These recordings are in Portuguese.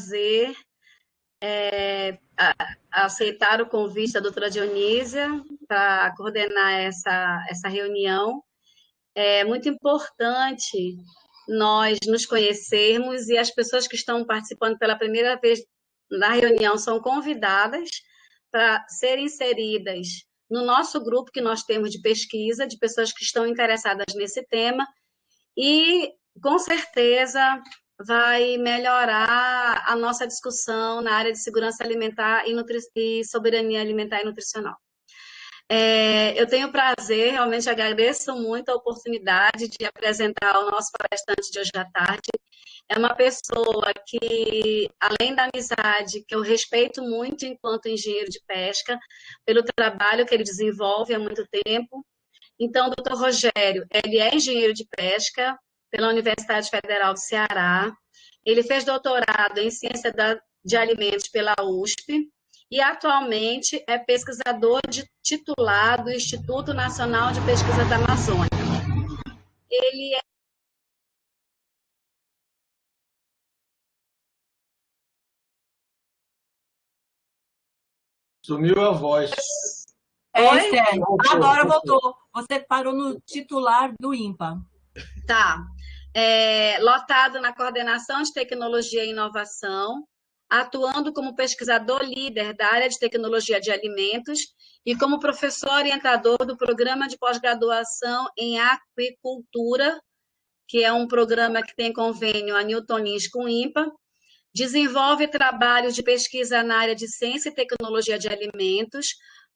prazer aceitar o convite da doutora Dionísia para coordenar essa reunião. É muito importante nós nos conhecermos e as pessoas que estão participando pela primeira vez na reunião são convidadas para serem inseridas no nosso grupo que nós temos de pesquisa, de pessoas que estão interessadas nesse tema, e com certeza vai melhorar a nossa discussão na área de segurança alimentar e soberania alimentar e nutricional. Eu tenho prazer, realmente agradeço muito a oportunidade de apresentar o nosso palestrante de hoje à tarde. É uma pessoa que, além da amizade, que eu respeito muito enquanto engenheiro de pesca, pelo trabalho que ele desenvolve há muito tempo. Então, o doutor Rogério, ele é engenheiro de pesca pela Universidade Federal do Ceará. Ele fez doutorado em ciência de alimentos pela USP, e atualmente é pesquisador titular do Instituto Nacional de Pesquisa da Amazônia. Ele Sumiu a voz. Esther, agora voltou. Você parou no titular do INPA. Tá. Lotado na coordenação de tecnologia e inovação, atuando como pesquisador líder da área de tecnologia de alimentos e como professor orientador do programa de pós-graduação em aquicultura, que é um programa que tem convênio a Newton Lins com o INPA. Desenvolve trabalhos de pesquisa na área de ciência e tecnologia de alimentos,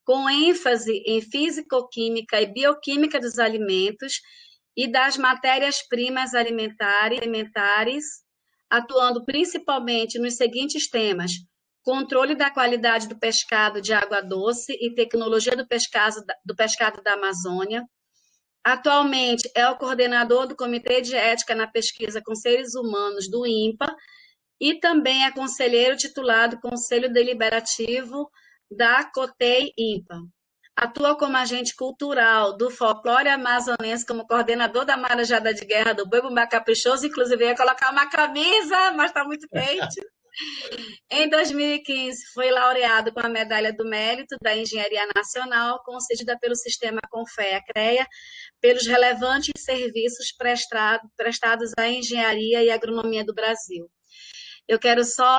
com ênfase em físico-química e bioquímica dos alimentos e das matérias-primas alimentares, atuando principalmente nos seguintes temas: controle da qualidade do pescado de água doce e tecnologia do pescado da Amazônia. Atualmente é o coordenador do Comitê de Ética na Pesquisa com Seres Humanos do INPA e também é conselheiro titular do Conselho Deliberativo da COTEI-INPA. Atua como agente cultural do folclore amazonense, como coordenador da Marajada de Guerra do Boi Bumbá Caprichoso, inclusive ia colocar uma camisa, mas está muito quente. Em 2015, foi laureado com a Medalha do Mérito da Engenharia Nacional, concedida pelo Sistema Confea-CREA, pelos relevantes serviços prestados à engenharia e agronomia do Brasil. Eu quero só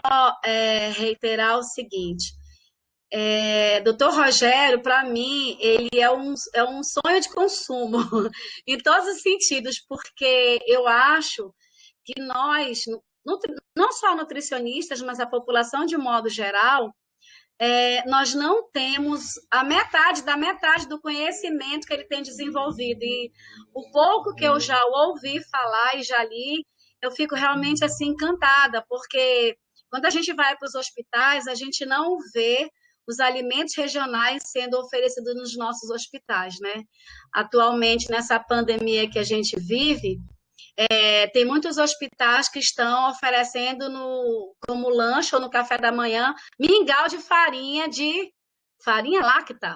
reiterar o seguinte: doutor Rogério, para mim, ele é um sonho de consumo, em todos os sentidos, porque eu acho que nós, não só nutricionistas, mas a população de modo geral, nós não temos a metade da metade do conhecimento que ele tem desenvolvido. E o pouco que eu já ouvi falar e já li, eu fico realmente assim encantada, porque quando a gente vai para os hospitais, a gente não vê os alimentos regionais sendo oferecidos nos nossos hospitais, né? Atualmente, nessa pandemia que a gente vive, tem muitos hospitais que estão oferecendo como lanche ou no café da manhã mingau de farinha láctea.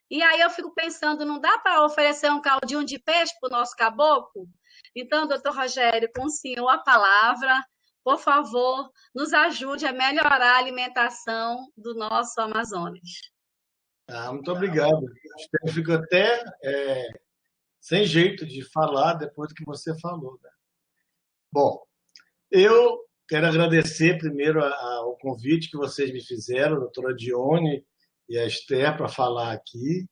E aí eu fico pensando, não dá para oferecer um caldinho de peixe para o nosso caboclo? Então, doutor Rogério, com o senhor a palavra, por favor, nos ajude a melhorar a alimentação do nosso Amazonas. Muito obrigado. Eu fico até sem jeito de falar depois do que você falou, né? Bom, eu quero agradecer primeiro ao convite que vocês me fizeram, a doutora Dione e a Esther, para falar aqui,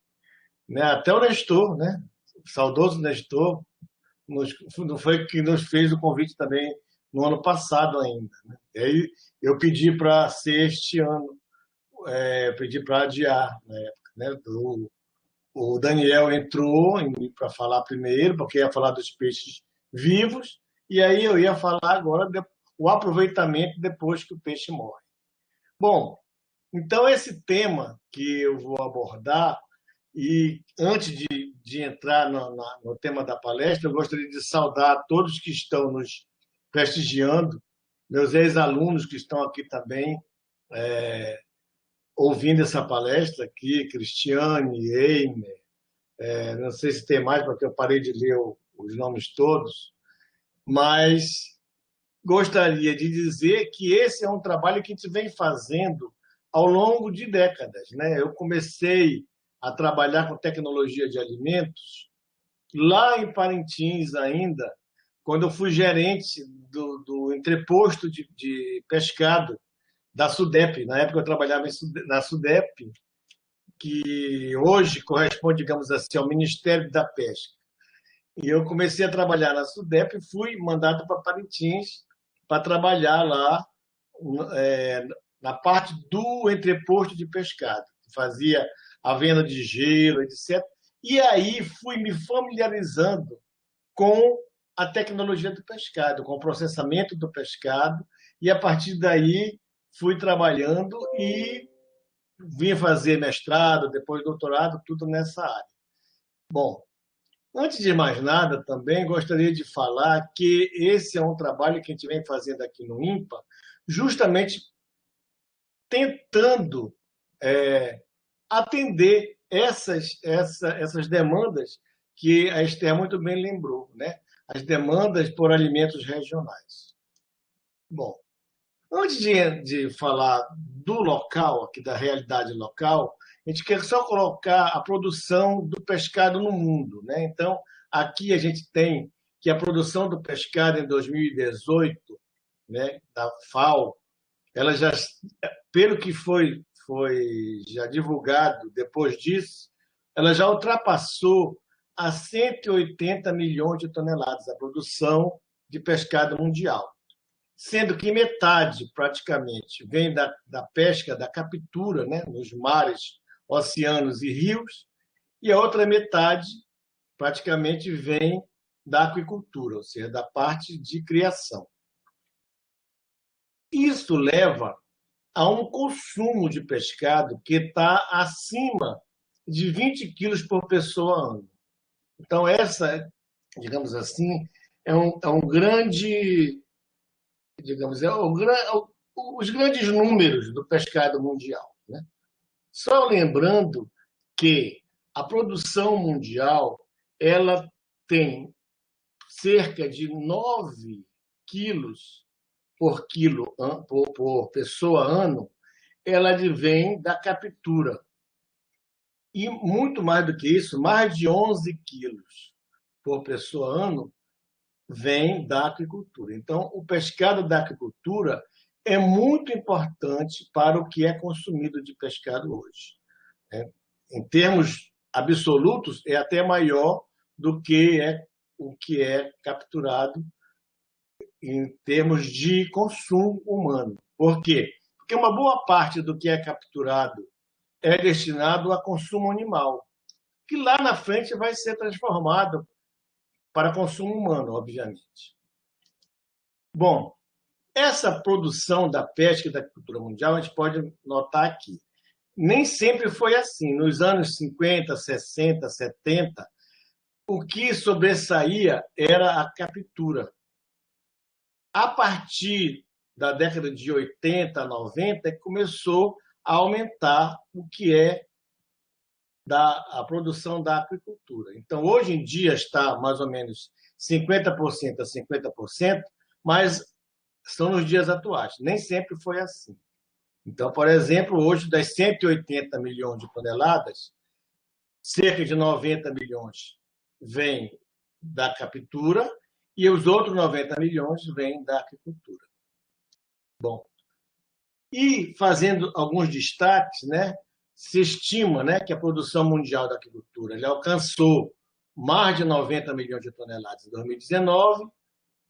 né? Até o Nestor, né? O saudoso Nestor, não foi que nos fez o convite também no ano passado ainda, né? E aí eu pedi para ser este ano, pedi para adiar na época, né? O Daniel entrou para falar primeiro, porque ia falar dos peixes vivos, e aí eu ia falar agora o aproveitamento depois que o peixe morre. Bom, então esse tema que eu vou abordar, e antes de entrar no tema da palestra, eu gostaria de saudar todos que estão nos prestigiando, meus ex-alunos que estão aqui também, ouvindo essa palestra aqui, Cristiane, Eimer, não sei se tem mais, porque eu parei de ler os nomes todos, mas gostaria de dizer que esse é um trabalho que a gente vem fazendo ao longo de décadas, né? Eu comecei a trabalhar com tecnologia de alimentos lá em Parintins ainda, quando eu fui gerente do entreposto de pescado da SUDEP. Na época eu trabalhava na SUDEP, que hoje corresponde, digamos assim, ao Ministério da Pesca. E eu comecei a trabalhar na SUDEP e fui mandado para Parintins para trabalhar lá na parte do entreposto de pescado, que fazia a venda de gelo, etc. E aí fui me familiarizando com a tecnologia do pescado, com o processamento do pescado, e a partir daí fui trabalhando e vim fazer mestrado, depois doutorado, tudo nessa área. Bom, antes de mais nada, também gostaria de falar que esse é um trabalho que a gente vem fazendo aqui no INPA, justamente tentando atender essas demandas que a Esther muito bem lembrou, né? As demandas por alimentos regionais. Bom, antes de falar do local, aqui da realidade local, a gente quer só colocar a produção do pescado no mundo, né? Então, aqui a gente tem que a produção do pescado em 2018, né, da FAO, ela já, pelo que foi já divulgado depois disso, ela já ultrapassou a 180 milhões de toneladas a produção de pescado mundial, sendo que metade, praticamente, vem da pesca, da captura, né, nos mares, oceanos e rios, e a outra metade, praticamente, vem da aquicultura, ou seja, da parte de criação. Isso leva a um consumo de pescado que está acima de 20 quilos por pessoa ano. Então, essa, digamos assim, é um grande, digamos, os grandes números do pescado mundial, né? Só lembrando que a produção mundial ela tem cerca de 9 quilos por pessoa ano, ela advém da captura. E muito mais do que isso, mais de 11 quilos por pessoa ano vem da aquicultura. Então, o pescado da aquicultura é muito importante para o que é consumido de pescado hoje. Em termos absolutos, é até maior do que o que é capturado em termos de consumo humano. Por quê? Porque uma boa parte do que é capturado é destinado a consumo animal, que lá na frente vai ser transformado para consumo humano, obviamente. Bom, essa produção da pesca e da agricultura mundial, a gente pode notar aqui, nem sempre foi assim. Nos anos 50, 60, 70, o que sobressaía era a captura. A partir da década de 80, 90, começou a aumentar o que é a produção da aquicultura. Então, hoje em dia está mais ou menos 50% a 50%, mas são nos dias atuais. Nem sempre foi assim. Então, por exemplo, hoje, das 180 milhões de toneladas, cerca de 90 milhões vêm da captura e os outros 90 milhões vêm da aquicultura. Bom, e fazendo alguns destaques, né, se estima, né, que a produção mundial da aquicultura ele alcançou mais de 90 milhões de toneladas em 2019,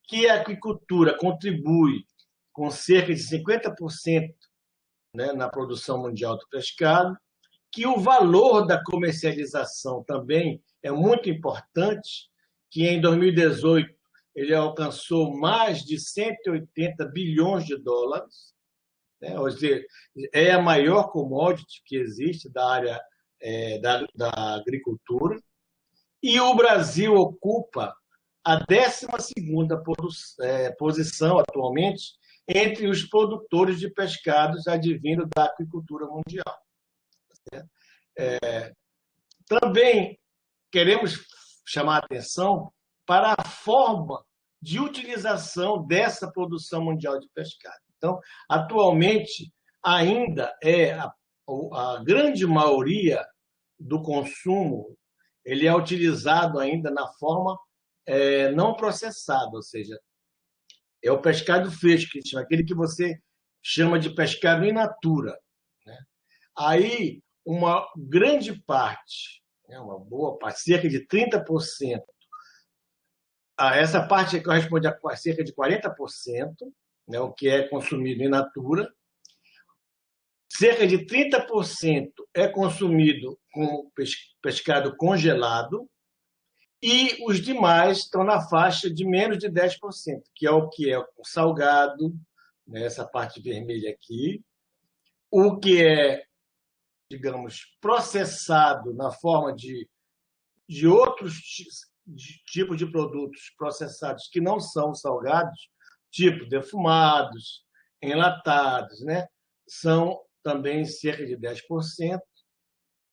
que a aquicultura contribui com cerca de 50%, né, na produção mundial do pescado, que o valor da comercialização também é muito importante, que em 2018 ele alcançou mais de 180 bilhões de dólares, né? Ou seja, é a maior commodity que existe da área da agricultura, e o Brasil ocupa a 12ª posição atualmente entre os produtores de pescados advindos da aquicultura mundial. Também queremos chamar a atenção para a forma de utilização dessa produção mundial de pescado. Então, atualmente, ainda a grande maioria do consumo ele é utilizado ainda na forma não processada, ou seja, é o pescado fresco, que chama, aquele que você chama de pescado in natura, né? Aí, uma grande parte, né, uma boa parte, cerca de 30%, essa parte corresponde a cerca de 40%, né, o que é consumido in natura. Cerca de 30% é consumido com pescado congelado e os demais estão na faixa de menos de 10%, que é o salgado, né, essa parte vermelha aqui, o que é, digamos, processado na forma de outros tipos de produtos processados que não são salgados, tipo defumados, enlatados, né? São também cerca de 10%,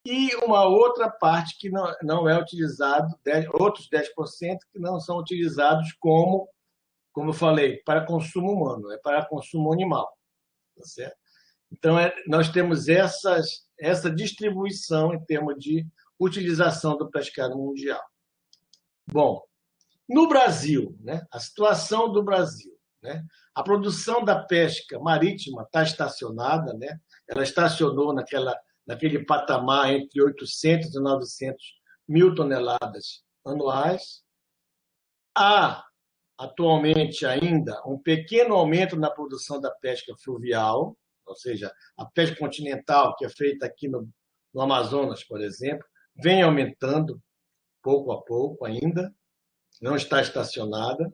e uma outra parte que não é utilizado, outros 10% que não são utilizados como eu falei, para consumo humano, é para consumo animal. Tá certo? Então, nós temos essa distribuição em termos de utilização do pescado mundial. Bom, no Brasil, né, a situação do Brasil, né, a produção da pesca marítima está estacionada, né, ela estacionou naquele patamar entre 800 e 900 mil toneladas anuais. Há, atualmente, ainda um pequeno aumento na produção da pesca fluvial, ou seja, a pesca continental, que é feita aqui no Amazonas, por exemplo, vem aumentando pouco a pouco ainda, não está estacionada.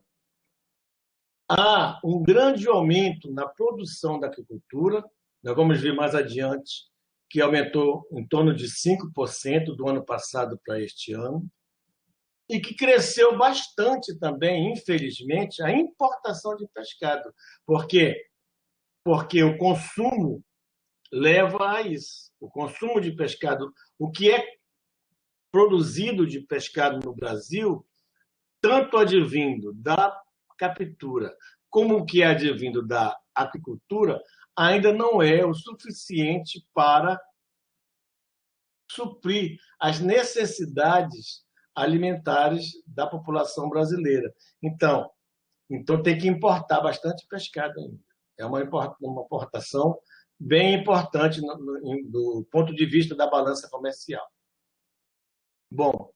Há um grande aumento na produção da aquicultura, nós vamos ver mais adiante, que aumentou em torno de 5% do ano passado para este ano, e que cresceu bastante também, infelizmente, a importação de pescado. Por quê? Porque o consumo leva a isso. O consumo de pescado, o que é produzido de pescado no Brasil, tanto advindo da captura como o que é advindo da aquicultura, ainda não é o suficiente para suprir as necessidades alimentares da população brasileira. Então tem que importar bastante pescado ainda. É uma importação bem importante do ponto de vista da balança comercial. Bom,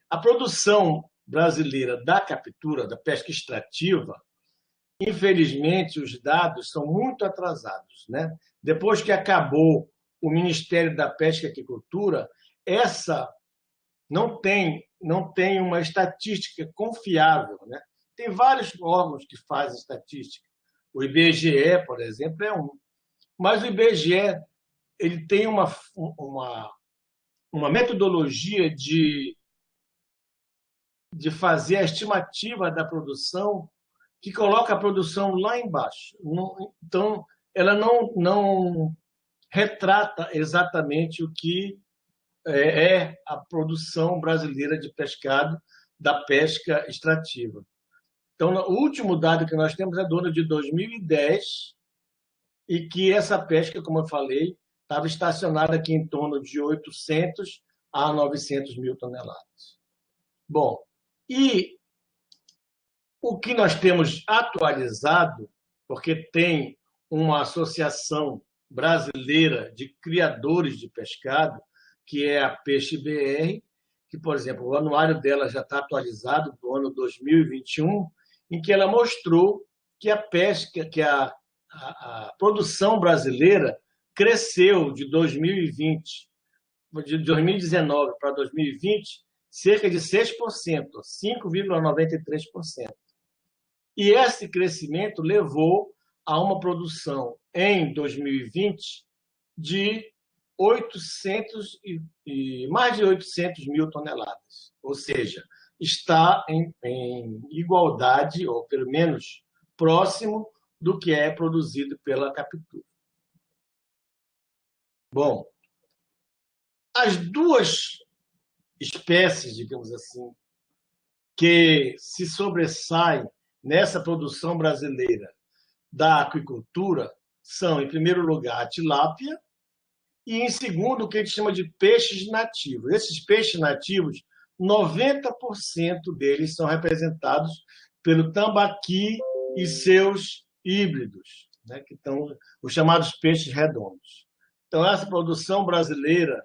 a produção brasileira da captura, da pesca extrativa, infelizmente, os dados são muito atrasados, né? Depois que acabou o Ministério da Pesca e Aquicultura, essa não tem uma estatística confiável, né? Tem vários órgãos que fazem estatística. O IBGE, por exemplo, é um. Mas o IBGE ele tem uma metodologia de fazer a estimativa da produção que coloca a produção lá embaixo. Então, ela não retrata exatamente o que é a produção brasileira de pescado da pesca extrativa. Então, o último dado que nós temos é do ano de 2010, e que essa pesca, como eu falei, estava estacionada aqui em torno de 800 a 900 mil toneladas. Bom, e o que nós temos atualizado, porque tem uma associação brasileira de criadores de pescado, que é a Peixe BR, que, por exemplo, o anuário dela já está atualizado para o ano 2021, em que ela mostrou que a pesca, que a produção brasileira cresceu de 2019 para 2020, cerca de 6%, 5,93%. E esse crescimento levou a uma produção em 2020 de mais de 800 mil toneladas. Ou seja, está em igualdade, ou pelo menos próximo, do que é produzido pela captura. Bom, as duas espécies, digamos assim, que se sobressaem nessa produção brasileira da aquicultura são, em primeiro lugar, a tilápia e, em segundo, o que a gente chama de peixes nativos. Esses peixes nativos, 90% deles são representados pelo tambaqui e seus híbridos, né, que estão os chamados peixes redondos. Então, essa produção brasileira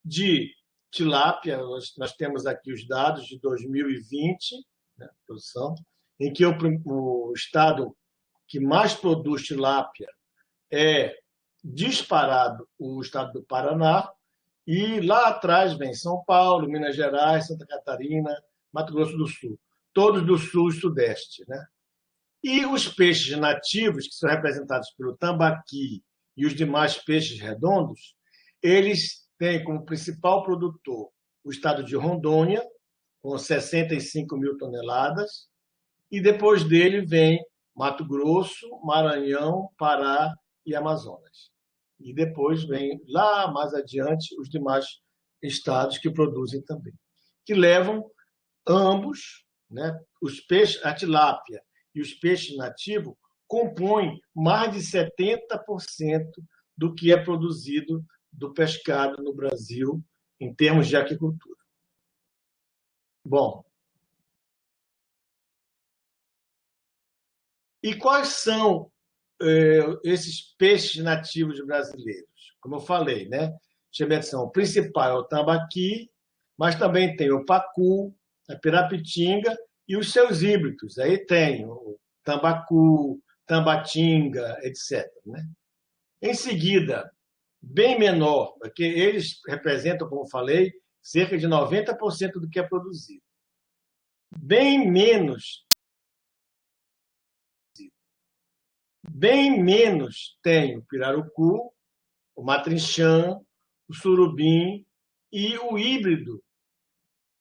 de tilápia, nós temos aqui os dados de 2020, né, produção, em que o estado que mais produz tilápia é disparado o estado do Paraná, e lá atrás vem São Paulo, Minas Gerais, Santa Catarina, Mato Grosso do Sul, todos do sul e sudeste, né? E os peixes nativos, que são representados pelo tambaqui e os demais peixes redondos, eles têm como principal produtor o estado de Rondônia, com 65 mil toneladas, e depois dele vem Mato Grosso, Maranhão, Pará e Amazonas. E depois vem, lá mais adiante, os demais estados que produzem também, que levam ambos, né, os peixes, a tilápia e os peixes nativos, compõem mais de 70% do que é produzido do pescado no Brasil em termos de aquicultura. Bom, e quais são esses peixes nativos brasileiros? Como eu falei, né? O principal é o tambaqui, mas também tem o pacu, a pirapitinga e os seus híbridos. Aí tem o tambacu, tambatinga, etc., né? Em seguida, bem menor, porque eles representam, como falei, cerca de 90% do que é produzido. Bem menos tem o pirarucu, o matrinchã, o surubim e o híbrido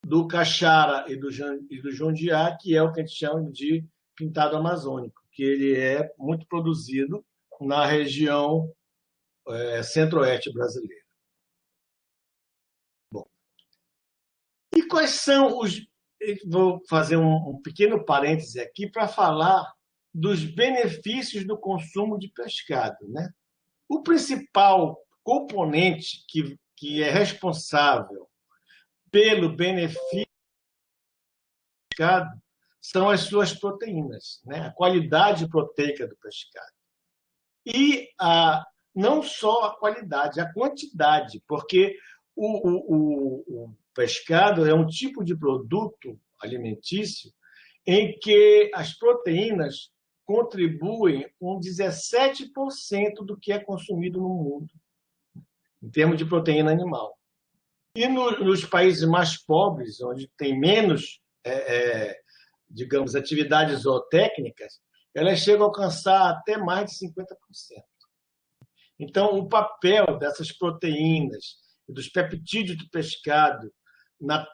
do caxara e do jondiá, que é o que a gente chama de pintado amazônico, que ele é muito produzido na região centro-oeste brasileira. Bom, e quais são os... Vou fazer um pequeno parêntese aqui para falar dos benefícios do consumo de pescado, né? O principal componente que é responsável pelo benefício do pescado são as suas proteínas, né? A qualidade proteica do pescado. E não só a qualidade, a quantidade, porque o pescado é um tipo de produto alimentício em que as proteínas contribuem com 17% do que é consumido no mundo, em termos de proteína animal. E nos países mais pobres, onde tem menos, digamos, atividades zootécnicas, elas chegam a alcançar até mais de 50%. Então, o papel dessas proteínas, dos peptídeos do pescado, na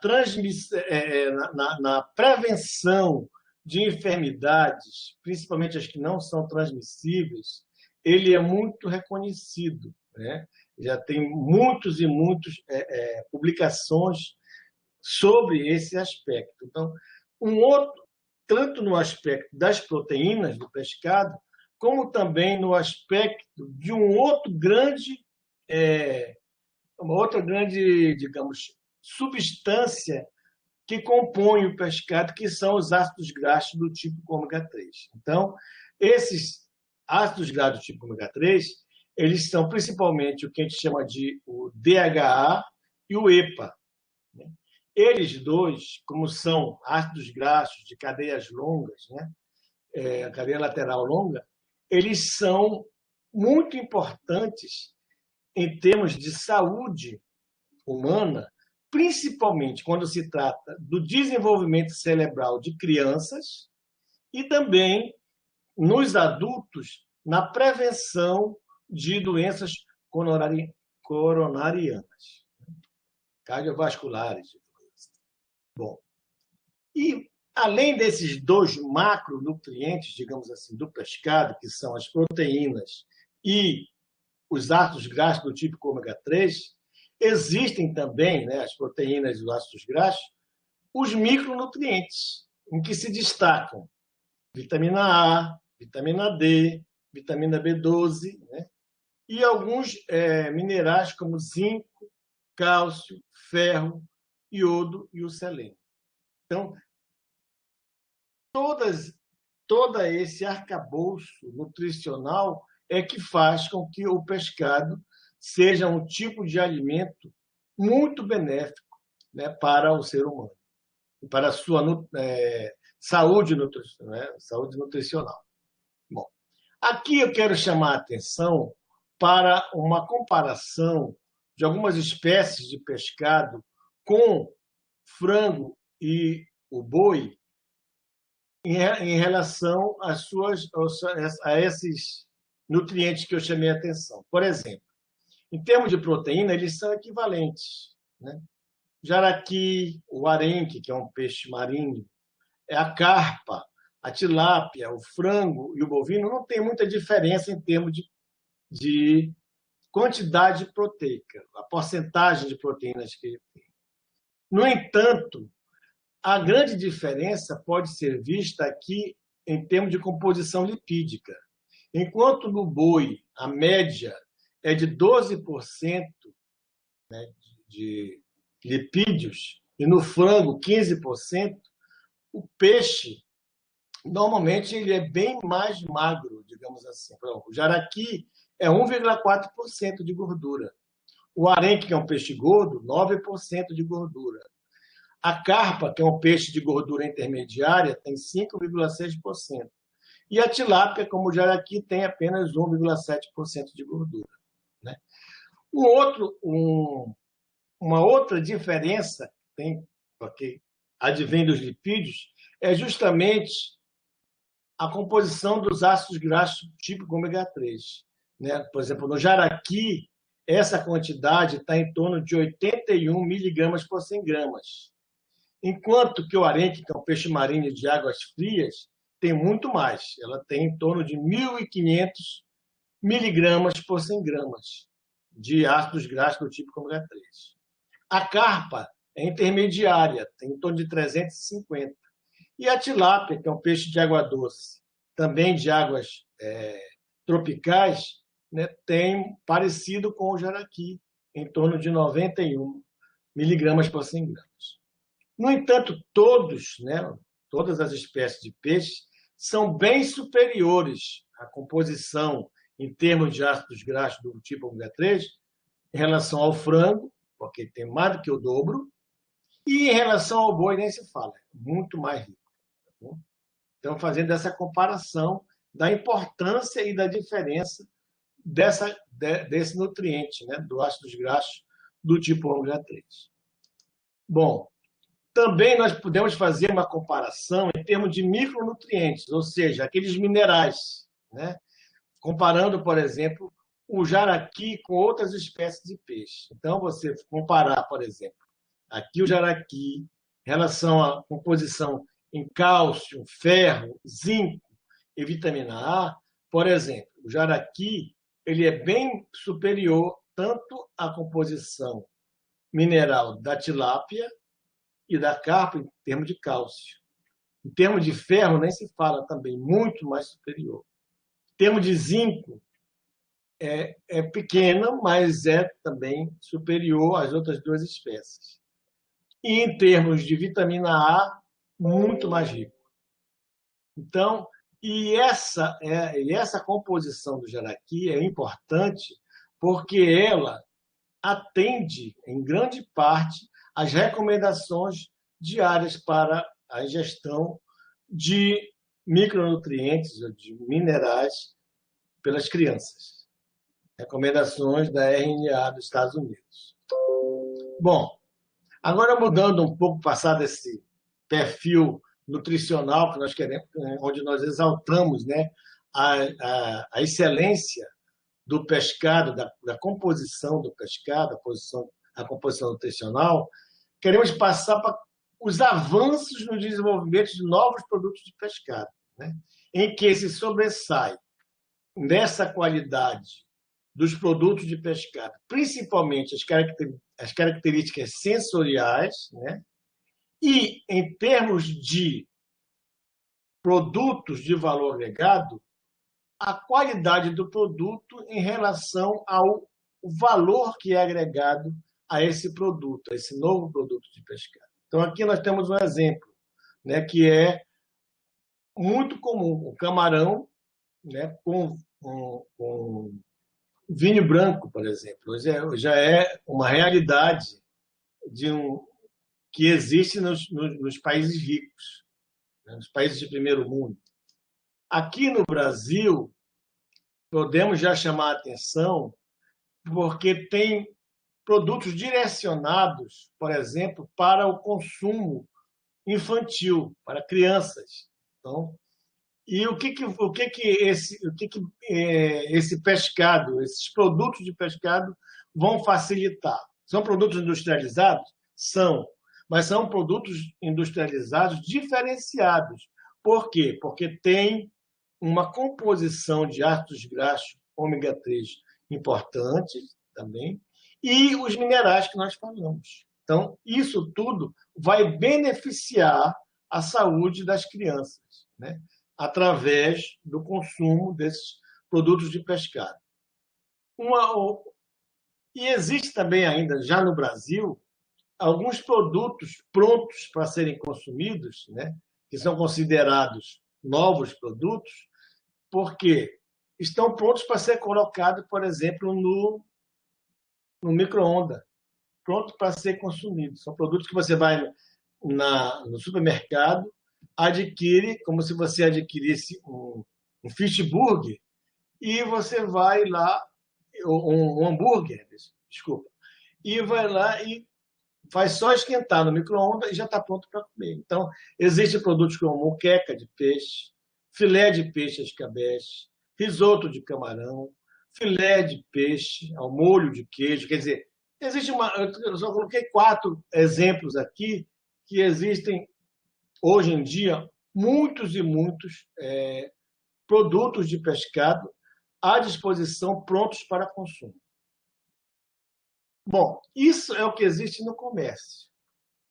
prevenção de enfermidades, principalmente as que não são transmissíveis, ele é muito reconhecido, né? Já tem muitas publicações sobre esse aspecto. Então, tanto no aspecto das proteínas do pescado, como também no aspecto de uma outra grande, digamos, substância que compõe o pescado, que são os ácidos graxos do tipo ômega 3. Então, esses ácidos graxos do tipo ômega 3, eles são principalmente o que a gente chama de o DHA e o EPA. Eles dois, como são ácidos graxos de cadeias longas, né, a cadeia lateral longa, eles são muito importantes em termos de saúde humana, principalmente quando se trata do desenvolvimento cerebral de crianças e também nos adultos na prevenção de doenças coronarianas, cardiovasculares. Bom, e além desses dois macronutrientes, digamos assim, do pescado, que são as proteínas e os ácidos graxos do tipo ômega 3, existem também, né, as proteínas e os ácidos graxos, os micronutrientes, em que se destacam vitamina A, vitamina D, vitamina B12, né? E alguns minerais como zinco, cálcio, ferro, iodo e o selênio. Então, todo esse arcabouço nutricional é que faz com que o pescado seja um tipo de alimento muito benéfico, né, para o ser humano, para a sua saúde nutricional, né? Saúde nutricional. Bom, aqui eu quero chamar a atenção para uma comparação de algumas espécies de pescado com frango e o boi em relação a esses nutrientes que eu chamei a atenção. Por exemplo, em termos de proteína, eles são equivalentes, né? Jaraqui, o arenque, que é um peixe marinho, a carpa, a tilápia, o frango e o bovino não tem muita diferença em termos de quantidade proteica, a porcentagem de proteínas que ele tem. No entanto, a grande diferença pode ser vista aqui em termos de composição lipídica. Enquanto no boi a média é de 12%, né, de lipídios, e no frango 15%, o peixe normalmente ele é bem mais magro, digamos assim. O jaraqui é 1,4% de gordura. O arenque, que é um peixe gordo, 9% de gordura. A carpa, que é um peixe de gordura intermediária, tem 5,6%. E a tilápia, como o jaraqui, tem apenas 1,7% de gordura, né? Uma outra diferença que advém dos lipídios é justamente a composição dos ácidos graxos típico ômega 3. Né? Por exemplo, no jaraqui, essa quantidade está em torno de 81 miligramas por 100 gramas. Enquanto que o arenque, que é um peixe marinho de águas frias, tem muito mais. Ela tem em torno de 1.500 miligramas por 100 gramas de ácidos graxos do tipo ômega 3. A carpa é intermediária, tem em torno de 350. E a tilápia, que é um peixe de água doce, também de águas tropicais, né, tem parecido com o jaraqui, em torno de 91 miligramas por 100 gramas. No entanto, todas as espécies de peixe são bem superiores à composição em termos de ácidos graxos do tipo ômega 3 em relação ao frango, porque tem mais do que o dobro, e em relação ao boi nem se fala, muito mais rico. Tá? Então, fazendo essa comparação da importância e da diferença desse nutriente, né, do ácidos graxos do tipo ômega 3. Bom, também nós podemos fazer uma comparação em termos de micronutrientes, ou seja, aqueles minerais, né? Comparando, por exemplo, o jaraqui com outras espécies de peixe. Então, você comparar, por exemplo, aqui o jaraqui em relação à composição em cálcio, ferro, zinco e vitamina A, por exemplo, o jaraqui ele é bem superior tanto à composição mineral da tilápia e da carpa em termos de cálcio. Em termos de ferro, nem se fala também, muito mais superior. Em termos de zinco, é pequena, mas é também superior às outras duas espécies. E em termos de vitamina A, muito mais rico. Então, essa composição do jaraqui é importante porque ela atende, em grande parte, às recomendações diárias para a ingestão de micronutrientes ou de minerais pelas crianças. Recomendações da RNA dos Estados Unidos. Bom, agora mudando um pouco, passar desse perfil nutricional que nós queremos, onde nós exaltamos, né, a excelência do pescado, da composição do pescado, a composição nutricional, queremos passar para os avanços no desenvolvimento de novos produtos de pescado, né, em que se sobressai nessa qualidade dos produtos de pescado, principalmente as características sensoriais, né, e em termos de produtos de valor agregado, a qualidade do produto em relação ao valor que é agregado a esse produto, a esse novo produto de pescado. Então, aqui nós temos um exemplo, né, que é muito comum, o camarão, né, com vinho branco, por exemplo. Já é uma realidade que existe nos países ricos, né, nos países de primeiro mundo. Aqui no Brasil, podemos já chamar a atenção porque tem produtos direcionados, por exemplo, para o consumo infantil, para crianças. Então, e o que esse pescado, esses produtos de pescado vão facilitar? São produtos industrializados? São, mas são produtos industrializados diferenciados. Por quê? Porque tem uma composição de ácidos graxos ômega 3 importantes também, e os minerais que nós falamos. Então, isso tudo vai beneficiar a saúde das crianças, né, através do consumo desses produtos de pescado. E existe também ainda, já no Brasil, alguns produtos prontos para serem consumidos, né, que são considerados novos produtos, porque estão prontos para ser colocados, por exemplo, no micro-ondas, pronto para ser consumido. São produtos que você vai no supermercado, adquire, como se você adquirisse um fish burger, e você vai lá, um hambúrguer, desculpa, e vai lá e faz só esquentar no micro-ondas e já está pronto para comer. Então, existem produtos como moqueca de peixe, filé de peixe à escabeche, risoto de camarão, filé de peixe ao molho de queijo. Quer dizer, eu só coloquei 4 exemplos aqui que existem hoje em dia muitos e muitos produtos de pescado à disposição prontos para consumo. Bom, isso é o que existe no comércio.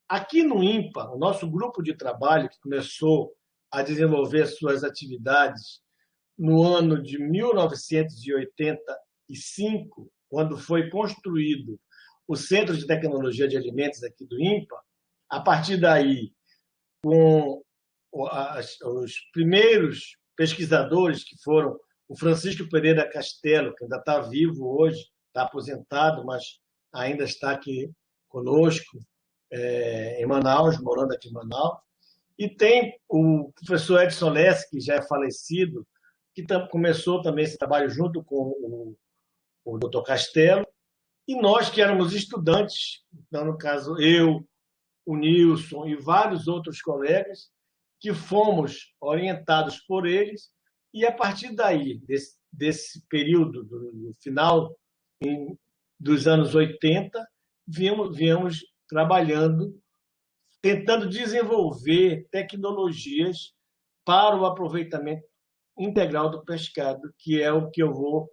Aqui no INPA, o nosso grupo de trabalho, que começou a desenvolver suas atividades no ano de 1985, quando foi construído o Centro de Tecnologia de Alimentos aqui do INPA, a partir daí, com os primeiros pesquisadores, que foram o Francisco Pereira Castelo, que ainda está vivo hoje, está aposentado, mas ainda está aqui conosco, em Manaus, morando aqui em Manaus. E tem o professor Edson Lessa, que já é falecido, que começou também esse trabalho junto com o Dr. Castelo, e nós que éramos estudantes, então, no caso eu, o Nilson e vários outros colegas, que fomos orientados por eles, e a partir daí, desse período, do final dos anos 80, viemos trabalhando, tentando desenvolver tecnologias para o aproveitamento integral do pescado, que é o que eu vou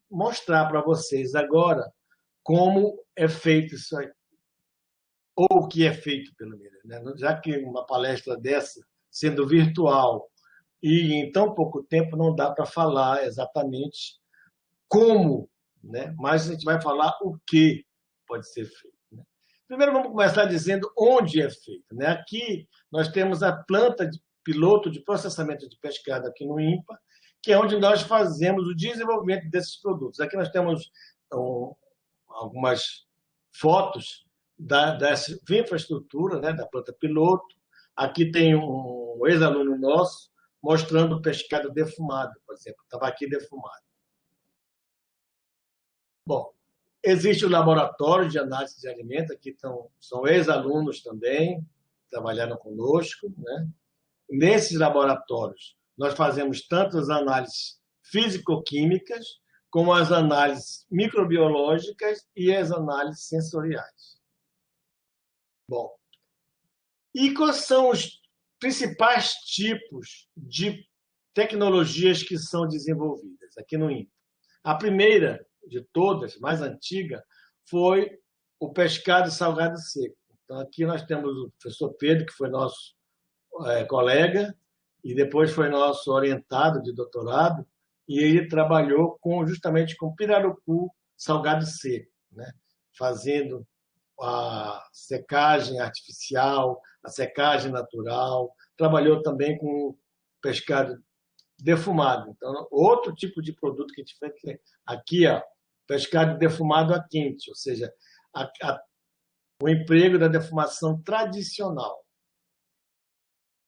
mostrar para vocês agora, como é feito isso aí, ou o que é feito, pelo menos, né? Já que uma palestra dessa, sendo virtual, e em tão pouco tempo não dá para falar exatamente como, né? Mas a gente vai falar o que pode ser feito, né? Primeiro vamos começar dizendo onde é feito, né? Aqui nós temos a planta piloto de processamento de pescado aqui no INPA, que é onde nós fazemos o desenvolvimento desses produtos. Aqui nós temos algumas fotos dessa infraestrutura, né, da planta piloto. Aqui tem um ex-aluno nosso mostrando o pescado defumado, por exemplo, tambaqui defumado. Bom, existe o laboratório de análise de alimentos, aqui são ex-alunos também, trabalharam conosco, né? Nesses laboratórios, nós fazemos tanto as análises físico-químicas, como as análises microbiológicas e as análises sensoriais. Bom, e quais são os principais tipos de tecnologias que são desenvolvidas aqui no INPA? A primeira de todas, mais antiga, foi o pescado salgado seco. Então, aqui nós temos o professor Pedro, que foi nosso colega, e depois foi nosso orientado de doutorado, e ele trabalhou justamente com pirarucu salgado seco, né? Fazendo a secagem artificial, a secagem natural, trabalhou também com pescado defumado. Então, outro tipo de produto que a gente fez aqui, ó, pescado defumado a quente, ou seja, o emprego da defumação tradicional.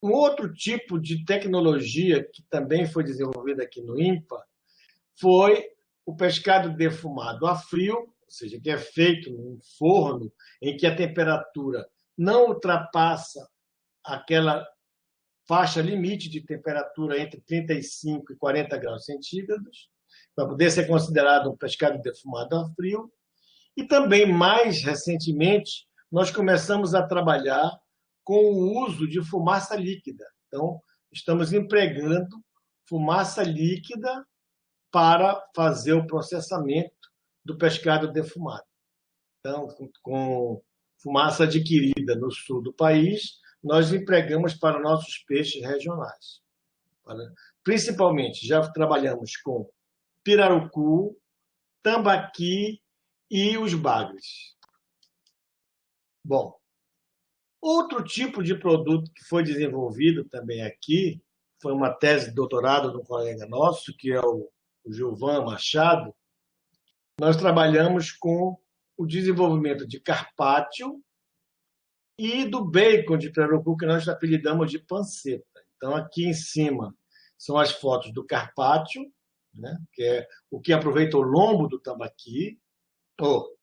Um outro tipo de tecnologia que também foi desenvolvida aqui no INPA foi o pescado defumado a frio, ou seja, que é feito num forno em que a temperatura não ultrapassa aquela faixa limite de temperatura entre 35 e 40 graus centígrados, para poder ser considerado um pescado defumado a frio. E também, mais recentemente, nós começamos a trabalhar com o uso de fumaça líquida. Então, estamos empregando fumaça líquida para fazer o processamento do pescado defumado. Então, com fumaça adquirida no sul do país, nós empregamos para nossos peixes regionais. Principalmente, já trabalhamos com pirarucu, tambaqui e os bagres. Bom, outro tipo de produto que foi desenvolvido também aqui, foi uma tese de doutorado de um colega nosso, que é o Gilvan Machado. Nós trabalhamos com o desenvolvimento de carpaccio e do bacon de pirarucu, que nós apelidamos de panceta. Então, aqui em cima são as fotos do carpaccio, né, que é o que aproveita o lombo do tambaqui, ou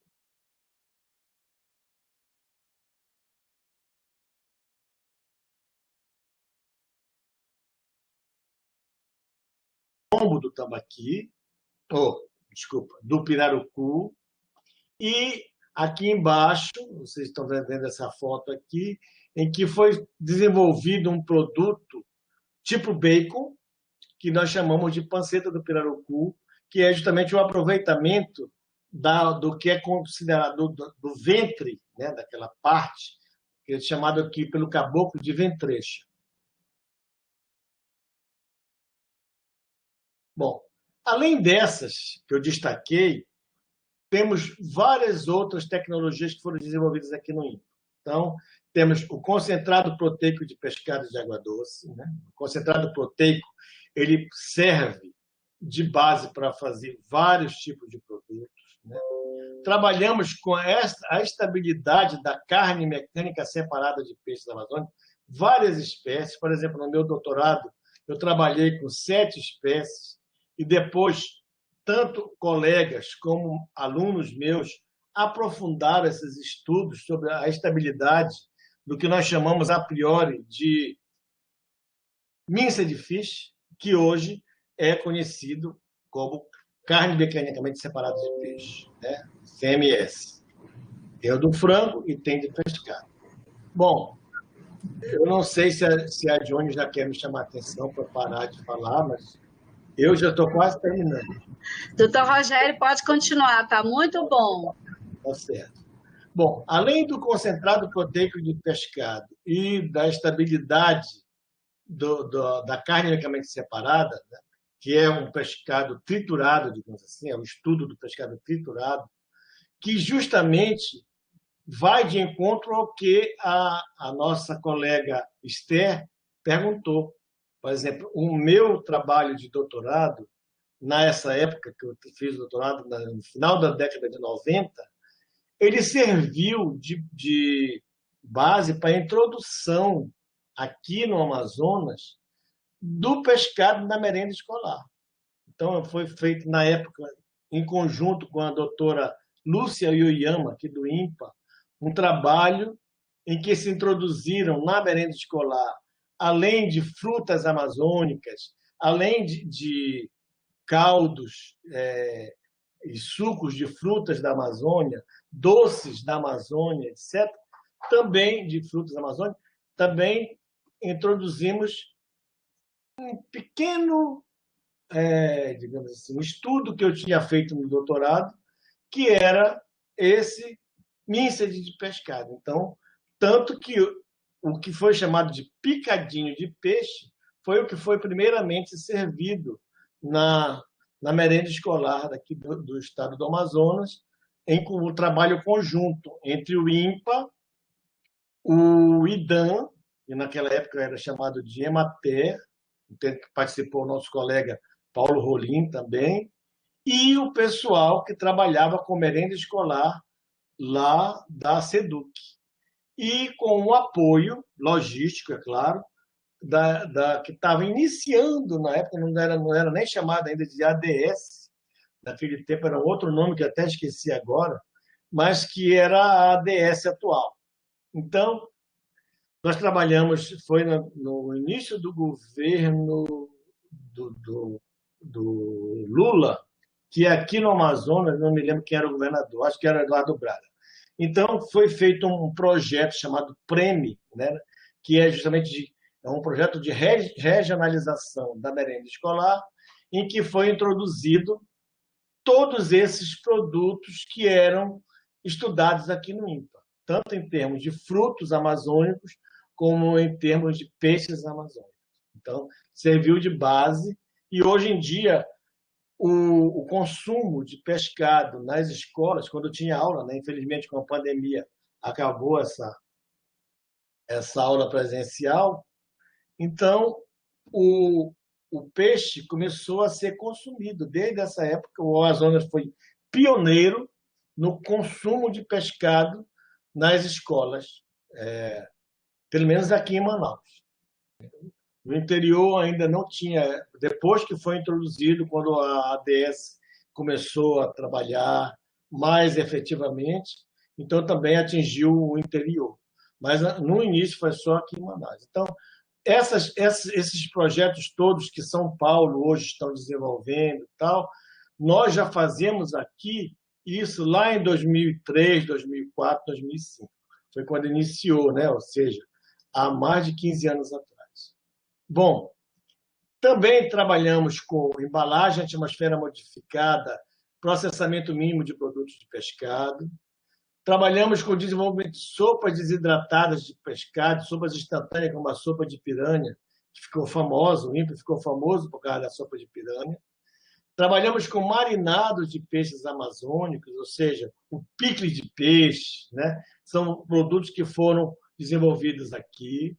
lombo do tambaqui, desculpa, do pirarucu, e aqui embaixo, vocês estão vendo essa foto aqui, em que foi desenvolvido um produto tipo bacon, que nós chamamos de panceta do pirarucu, que é justamente o aproveitamento do que é considerado do ventre, né, daquela parte, que é chamado aqui pelo caboclo de ventrecha. Bom, além dessas que eu destaquei, temos várias outras tecnologias que foram desenvolvidas aqui no INPA. Então, temos o concentrado proteico de pescado de água doce. Né? O concentrado proteico ele serve de base para fazer vários tipos de produtos. Né? Trabalhamos com a estabilidade da carne mecânica separada de peixes amazônicos, várias espécies. Por exemplo, no meu doutorado, eu trabalhei com 7 espécies e depois tanto colegas como alunos meus aprofundaram esses estudos sobre a estabilidade do que nós chamamos a priori de minced fish, que hoje é conhecido como carne mecanicamente separada de peixe, né? CMS. Tem o do frango e tem de pescado. Bom, eu não sei se a Johnny já quer me chamar a atenção para parar de falar, mas eu já estou quase terminando. Doutor Rogério, pode continuar, está muito bom. Tá certo. Bom, além do proteico de pescado e da estabilidade da carne mecanicamente separada, né, que é um pescado triturado, digamos assim, é o estudo do pescado triturado, que justamente vai de encontro ao que a nossa colega Esther perguntou. Por exemplo, o meu trabalho de doutorado, nessa época que eu fiz o doutorado, no final da década de 90, ele serviu de base para a introdução aqui no Amazonas do pescado na merenda escolar. Então, foi feito, na época, em conjunto com a doutora Lúcia Yoyama, aqui do INPA, um trabalho em que se introduziram na merenda escolar, além de frutas amazônicas, além de caldos e sucos de frutas da Amazônia, doces da Amazônia, etc., também de frutas amazônicas, também introduzimos um pequeno, digamos assim, um estudo que eu tinha feito no doutorado, que era esse minced de pescado. Então, tanto que o que foi chamado de picadinho de peixe foi o que foi primeiramente servido na merenda escolar daqui do estado do Amazonas, em o trabalho conjunto entre o INPA, o IDAM, que naquela época era chamado de EMATER, que participou o nosso colega Paulo Rolim também, e o pessoal que trabalhava com merenda escolar lá da SEDUC. E com o apoio logístico, é claro, que estava iniciando na época, não era nem chamada ainda de ADS, naquele tempo era outro nome que até esqueci agora, mas que era a ADS atual. Então, nós trabalhamos, foi no início do governo do Lula, que aqui no Amazonas, não me lembro quem era o governador, acho que era Eduardo Braga. Então, foi feito um projeto chamado PREME, né, que é justamente um projeto de regionalização da merenda escolar, em que foi introduzido todos esses produtos que eram estudados aqui no INPA, tanto em termos de frutos amazônicos, como em termos de peixes amazônicos. Então, serviu de base, e hoje em dia o consumo de pescado nas escolas, quando tinha aula, né? Infelizmente com a pandemia acabou essa aula presencial, então o peixe começou a ser consumido. Desde essa época, o Amazonas foi pioneiro no consumo de pescado nas escolas, pelo menos aqui em Manaus. No interior ainda não tinha, depois que foi introduzido, quando a ADS começou a trabalhar mais efetivamente, então também atingiu o interior. Mas no início foi só aqui em Manaus. Então, esses projetos todos que São Paulo hoje estão desenvolvendo, tal, nós já fazemos aqui isso lá em 2003, 2004, 2005. Foi quando iniciou, né? Ou seja, há mais de 15 anos atrás. Bom, também trabalhamos com embalagem atmosfera modificada, processamento mínimo de produtos de pescado. Trabalhamos com o desenvolvimento de sopas desidratadas de pescado, sopas instantâneas, como a sopa de piranha, que ficou famosa, o INPE ficou famoso por causa da sopa de piranha. Trabalhamos com marinados de peixes amazônicos, ou seja, o picle de peixe, né? São produtos que foram desenvolvidos aqui.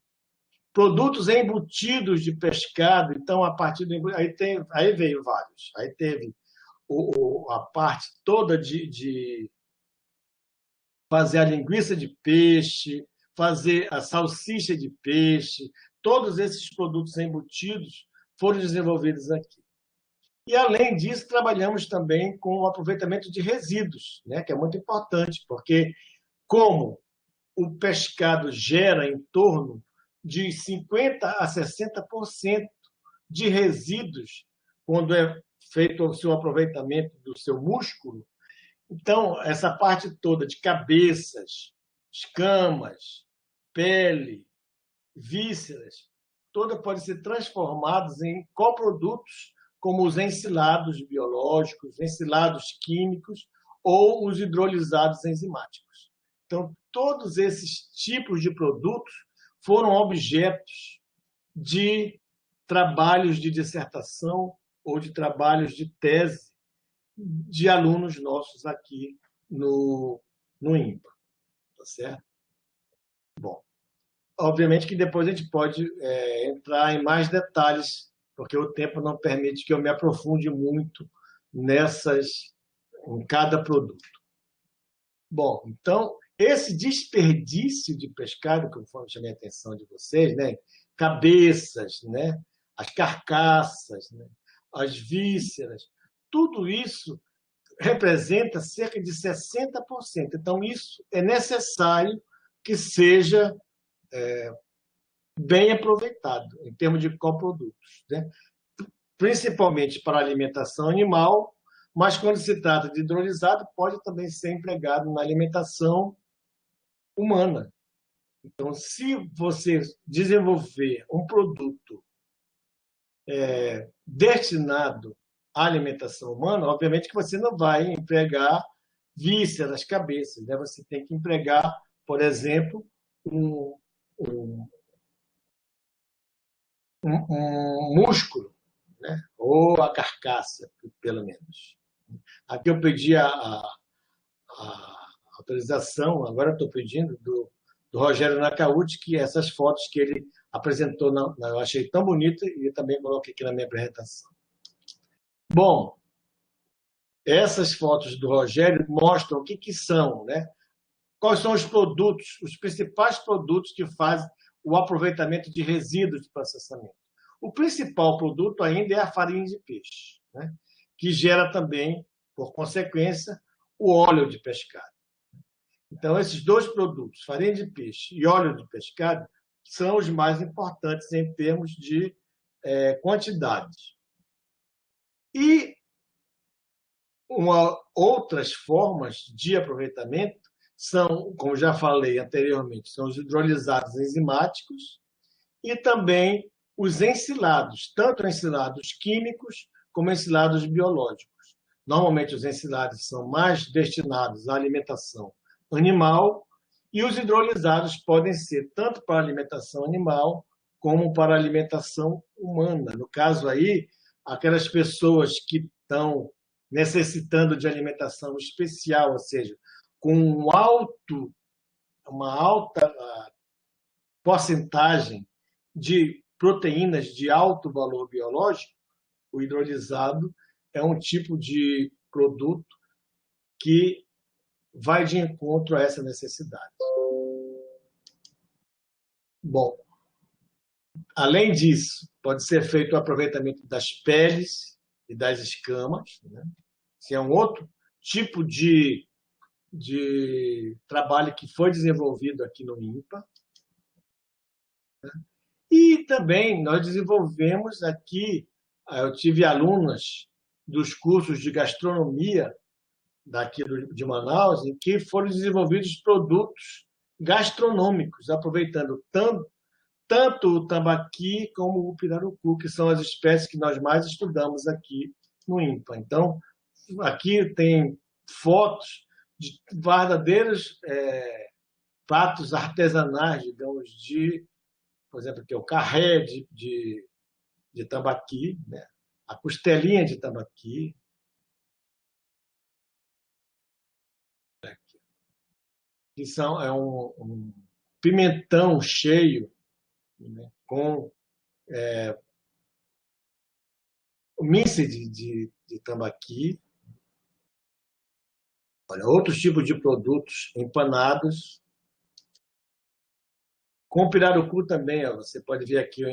Produtos embutidos de pescado, então, a partir do aí veio vários. Aí teve a parte toda de fazer a linguiça de peixe, fazer a salsicha de peixe, todos esses produtos embutidos foram desenvolvidos aqui. E, além disso, trabalhamos também com o aproveitamento de resíduos, né, que é muito importante, porque como o pescado gera em torno de 50% a 60% de resíduos quando é feito o seu aproveitamento do seu músculo. Então, essa parte toda de cabeças, escamas, pele, vísceras, toda pode ser transformada em coprodutos, como os ensilados biológicos, ensilados químicos ou os hidrolisados enzimáticos. Então, todos esses tipos de produtos foram objetos de trabalhos de dissertação ou de trabalhos de tese de alunos nossos aqui no INPA. Tá certo? Bom, obviamente que depois a gente pode entrar em mais detalhes, porque o tempo não permite que eu me aprofunde muito em cada produto. Bom, então, esse desperdício de pescado, que eu chamei a atenção de vocês, né? Cabeças, né? As carcaças, né? As vísceras, tudo isso representa cerca de 60%. Então, isso é necessário que seja bem aproveitado em termos de coprodutos, né? Principalmente para a alimentação animal, mas quando se trata de hidrolisado, pode também ser empregado na alimentação humana. Então, se você desenvolver um produto destinado à alimentação humana, obviamente que você não vai empregar vísceras, cabeças, né? Você tem que empregar, por exemplo, um músculo, né? Ou a carcaça, pelo menos. Aqui eu pedi a autorização, agora estou pedindo, do Rogério Nakauchi, que essas fotos que ele apresentou, eu achei tão bonita e eu também coloquei aqui na minha apresentação. Bom, essas fotos do Rogério mostram o que são, né? Quais são os produtos, os principais produtos que fazem o aproveitamento de resíduos de processamento. O principal produto ainda é a farinha de peixe, né? Que gera também, por consequência, o óleo de pescado. Então, esses dois produtos, farinha de peixe e óleo de pescado, são os mais importantes em termos de quantidade. E outras formas de aproveitamento são, como já falei anteriormente, são os hidrolisados enzimáticos e também os ensilados, tanto ensilados químicos como ensilados biológicos. Normalmente, os ensilados são mais destinados à alimentação animal e os hidrolisados podem ser tanto para alimentação animal como para alimentação humana. No caso aí, aquelas pessoas que estão necessitando de alimentação especial, ou seja, com uma alta porcentagem de proteínas de alto valor biológico, o hidrolisado é um tipo de produto que vai de encontro a essa necessidade. Bom, além disso, pode ser feito o aproveitamento das peles e das escamas, né? Esse é um outro tipo de trabalho que foi desenvolvido aqui no INPA. E também nós desenvolvemos aqui, eu tive alunas dos cursos de gastronomia daqui de Manaus, em que foram desenvolvidos produtos gastronômicos, aproveitando tanto o tambaqui como o pirarucu, que são as espécies que nós mais estudamos aqui no INPA. Então, aqui tem fotos de verdadeiros pratos artesanais, digamos, por exemplo, aqui é o carré de tambaqui, né? A costelinha de tambaqui, que é um pimentão cheio, né? Com o mince de tambaqui. Olha, outros tipos de produtos empanados. Com pirarucu também, ó, você pode ver aqui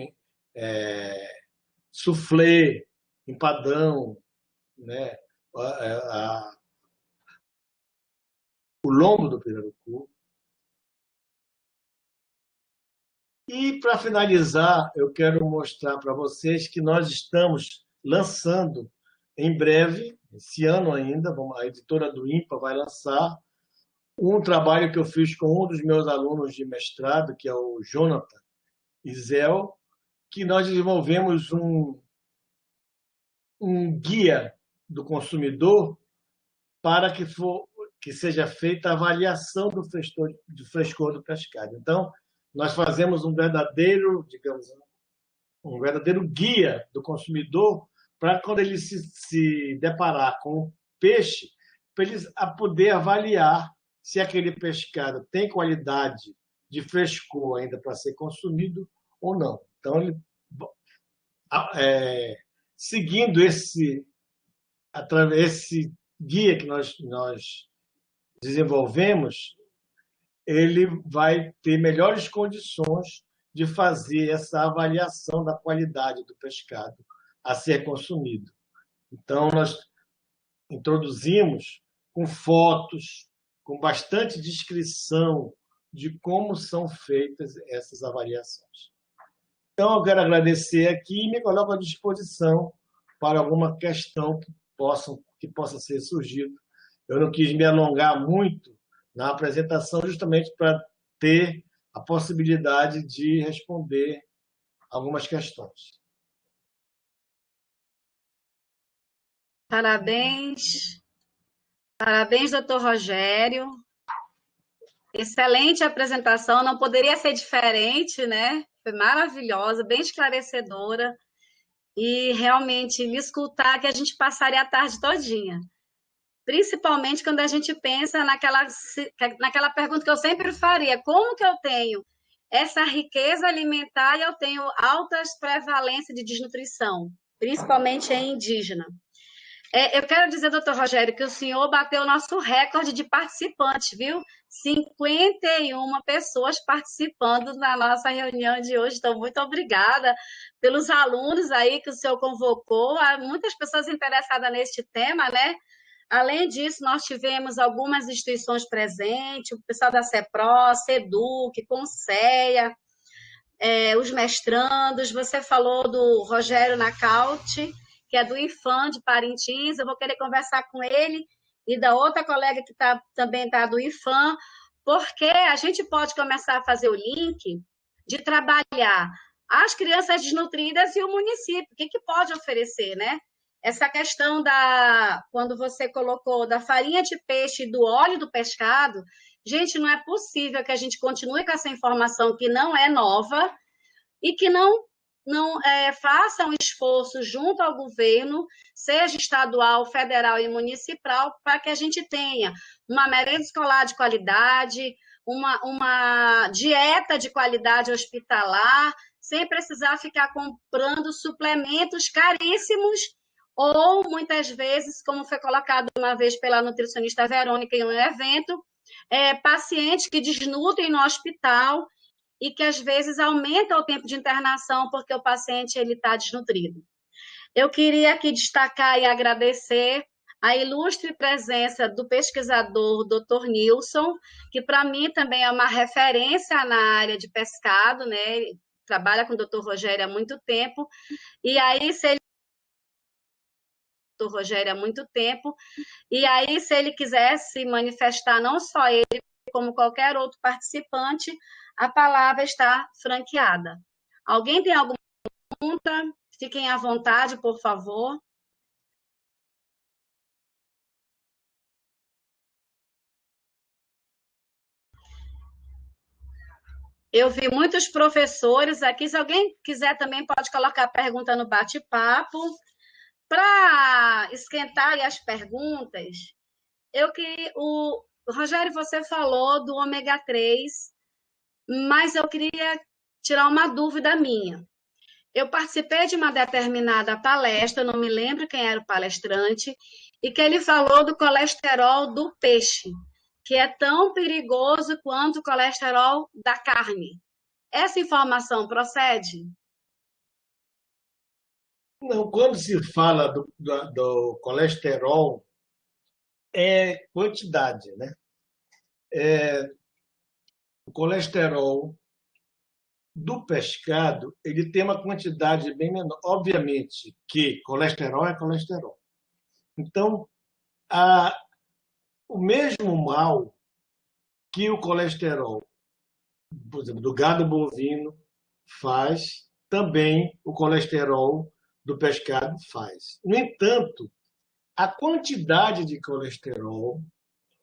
soufflé, empadão, né? O lombo do pirarucu. E, para finalizar, eu quero mostrar para vocês que nós estamos lançando em breve, esse ano ainda, a editora do INPA vai lançar um trabalho que eu fiz com um dos meus alunos de mestrado, que é o Jonathan Isel, que nós desenvolvemos um guia do consumidor para que seja feita a avaliação do frescor do pescado. Então, nós fazemos um verdadeiro guia do consumidor para quando ele se deparar com o peixe, para ele poder avaliar se aquele pescado tem qualidade de frescor ainda para ser consumido ou não. Então, seguindo esse guia que nós desenvolvemos, ele vai ter melhores condições de fazer essa avaliação da qualidade do pescado a ser consumido. Então, nós introduzimos com fotos, com bastante descrição de como são feitas essas avaliações. Então, eu quero agradecer aqui e me coloco à disposição para alguma questão que possa ser surgida. Eu não quis me alongar muito na apresentação, justamente para ter a possibilidade de responder algumas questões. Parabéns. Parabéns, doutor Rogério. Excelente apresentação, não poderia ser diferente, né? foi maravilhosa, bem esclarecedora, e realmente lhe escutar que a gente passaria a tarde todinha. Principalmente quando a gente pensa naquela pergunta que eu sempre faria: como que eu tenho essa riqueza alimentar e eu tenho altas prevalências de desnutrição, principalmente em indígena? Eu quero dizer, doutor Rogério, que o senhor bateu o nosso recorde de participantes, viu? 51 pessoas participando na nossa reunião de hoje. Então, muito obrigada pelos alunos aí que o senhor convocou. Há muitas pessoas interessadas neste tema, né? Além disso, nós tivemos algumas instituições presentes, o pessoal da CEPRO, SEDUC, CONSEA, os mestrandos. Você falou do Rogério Nacaute, que é do IFAM de Parintins. Eu vou querer conversar com ele e da outra colega que também está do IFAM, porque a gente pode começar a fazer o link de trabalhar as crianças desnutridas e o município. O que pode oferecer, né? Essa questão quando você colocou da farinha de peixe e do óleo do pescado, gente, não é possível que a gente continue com essa informação que não é nova e que não faça um esforço junto ao governo, seja estadual, federal e municipal, para que a gente tenha uma merenda escolar de qualidade, uma dieta de qualidade hospitalar, sem precisar ficar comprando suplementos caríssimos ou, muitas vezes, como foi colocado uma vez pela nutricionista Verônica em um evento, pacientes que desnutrem no hospital e que, às vezes, aumenta o tempo de internação porque o paciente está desnutrido. Eu queria aqui destacar e agradecer a ilustre presença do pesquisador Dr. Nilson, que, para mim, também é uma referência na área de pescado, né? Ele trabalha com o Dr. Rogério há muito tempo, e aí, se ele Rogério há muito tempo, e aí, se ele quisesse manifestar, não só ele, como qualquer outro participante, a palavra está franqueada. Alguém tem alguma pergunta? Fiquem à vontade, por favor. Eu vi muitos professores aqui. Se alguém quiser também pode colocar a pergunta no bate-papo. Para esquentar as perguntas, o Rogério, você falou do ômega 3, mas eu queria tirar uma dúvida minha. Eu participei de uma determinada palestra, não me lembro quem era o palestrante, e que ele falou do colesterol do peixe, que é tão perigoso quanto o colesterol da carne. Essa informação procede? Não, quando se fala do colesterol, é quantidade, né? O colesterol do pescado, ele tem uma quantidade bem menor. Obviamente que colesterol é colesterol. Então, o mesmo mal que o colesterol, por exemplo, do gado bovino faz, também o colesterol do pescado faz. No entanto, a quantidade de colesterol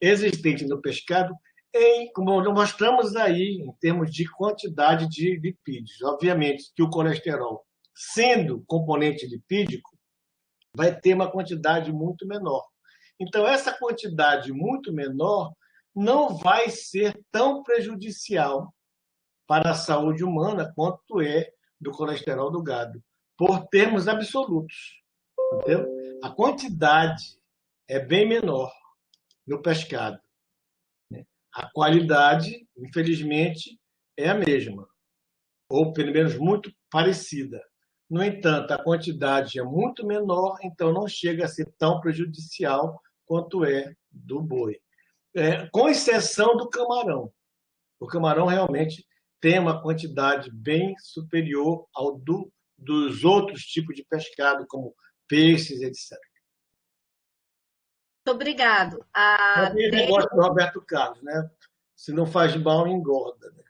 existente no pescado, como mostramos aí, em termos de quantidade de lipídios. Obviamente que o colesterol, sendo componente lipídico, vai ter uma quantidade muito menor. Então, essa quantidade muito menor não vai ser tão prejudicial para a saúde humana quanto é do colesterol do gado, por termos absolutos. Entendeu? A quantidade é bem menor no pescado. A qualidade, infelizmente, é a mesma, ou pelo menos muito parecida. No entanto, a quantidade é muito menor, então não chega a ser tão prejudicial quanto é do boi. Com exceção do camarão. O camarão realmente tem uma quantidade bem superior ao dos outros tipos de pescado, como peixes, etc. Muito obrigado. Também negócio do Roberto Carlos, né? Se não faz mal, engorda. Né?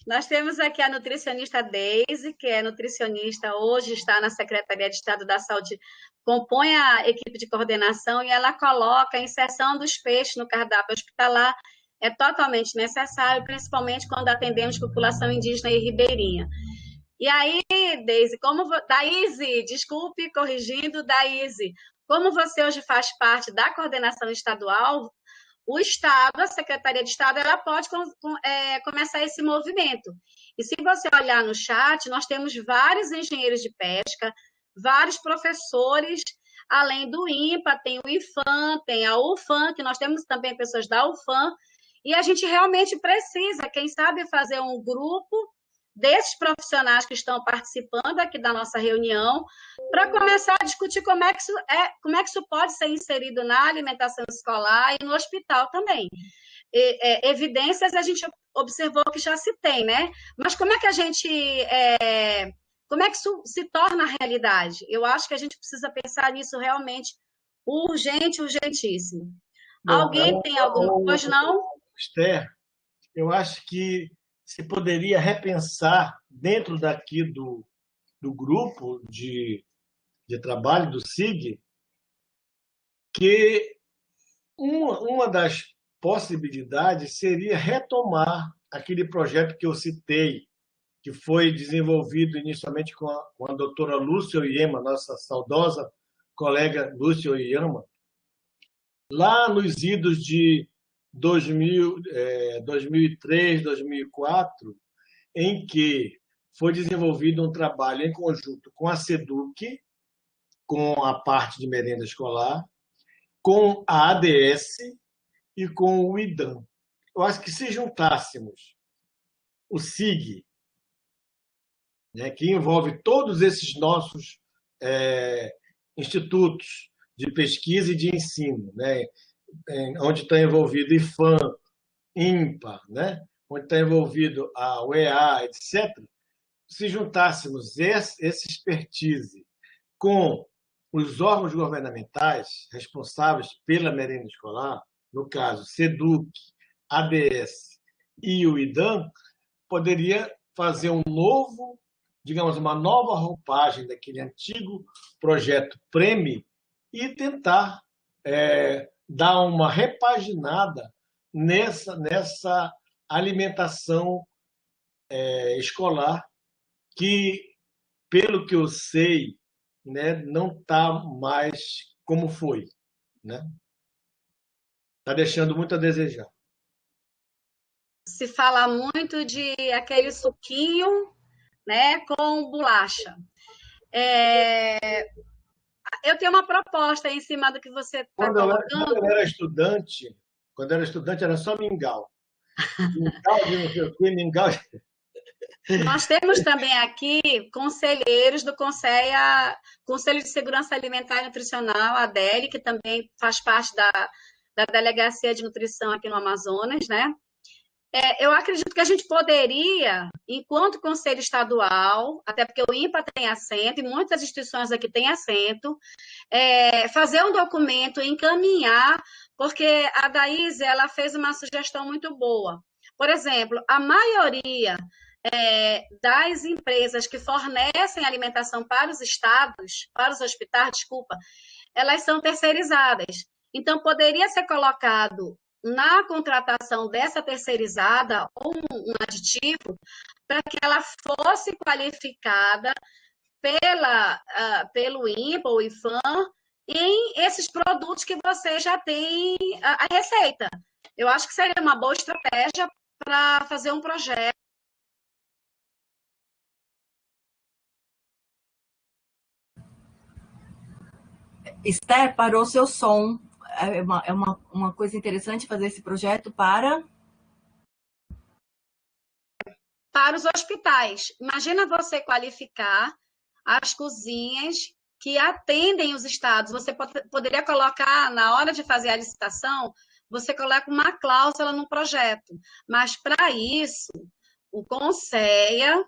Nós temos aqui a nutricionista Deise, que é nutricionista, hoje está na Secretaria de Estado da Saúde, compõe a equipe de coordenação e ela coloca a inserção dos peixes no cardápio hospitalar. é totalmente necessário, principalmente quando atendemos população indígena e ribeirinha. E aí, Daíse, desculpe, corrigindo, Daíse, como você hoje faz parte da coordenação estadual, o Estado, a Secretaria de Estado, ela pode começar esse movimento. E se você olhar no chat, nós temos vários engenheiros de pesca, vários professores, além do INPA, tem o IFAM, tem a UFAM, que nós temos também pessoas da UFAM, e a gente realmente precisa, quem sabe, fazer um grupo desses profissionais que estão participando aqui da nossa reunião, para começar a discutir como é que isso pode ser inserido na alimentação escolar e no hospital também. Evidências a gente observou que já se tem, né? Mas como é que como é que isso se torna realidade? Eu acho que a gente precisa pensar nisso realmente urgentíssimo. Bom, alguém tem alguma coisa, não? Esther, eu acho que se poderia repensar dentro daqui do grupo de trabalho do SIG, que uma das possibilidades seria retomar aquele projeto que eu citei, que foi desenvolvido inicialmente com a doutora Lúcia Oyama, nossa saudosa colega Lúcia Oyama, lá nos idos de 2003, 2004, em que foi desenvolvido um trabalho em conjunto com a SEDUC, com a parte de merenda escolar, com a ADS e com o IDAM. Eu acho que se juntássemos o SIG, né, que envolve todos esses nossos institutos de pesquisa e de ensino, né, onde está envolvido IFAM, INPA, né, onde está envolvido a UEA, etc., se juntássemos esse expertise com os órgãos governamentais responsáveis pela merenda escolar, no caso, SEDUC, ADS e o IDAM, poderia fazer uma nova roupagem daquele antigo projeto PREME e tentar dar uma repaginada nessa alimentação escolar que, pelo que eu sei, né, não está mais como foi, né? Está deixando muito a desejar. Se fala muito de aquele suquinho, né, com bolacha. Eu tenho uma proposta em cima do que você está colocando. Quando eu era estudante, era só mingau. Mingau de não sei o quê, mingau... Nós temos também aqui conselheiros do Conselho de Segurança Alimentar e Nutricional, a ADELE, que também faz parte da Delegacia de Nutrição aqui no Amazonas, né? Eu acredito que a gente poderia, enquanto Conselho Estadual, até porque o INPA tem assento e muitas instituições aqui têm assento, fazer um documento, encaminhar, porque a Daíse, ela fez uma sugestão muito boa. Por exemplo, a maioria das empresas que fornecem alimentação para os estados, para os hospitais, desculpa, elas são terceirizadas. Então, poderia ser colocado na contratação dessa terceirizada um aditivo para que ela fosse qualificada pelo INPA ou IFAM em esses produtos que você já tem a receita. Eu acho que seria uma boa estratégia para fazer um projeto. Esther, parou seu som. É uma coisa interessante fazer esse projeto para os hospitais. Imagina você qualificar as cozinhas que atendem os estados. Você poderia colocar, na hora de fazer a licitação, você coloca uma cláusula no projeto. Mas, para isso, o Conceia,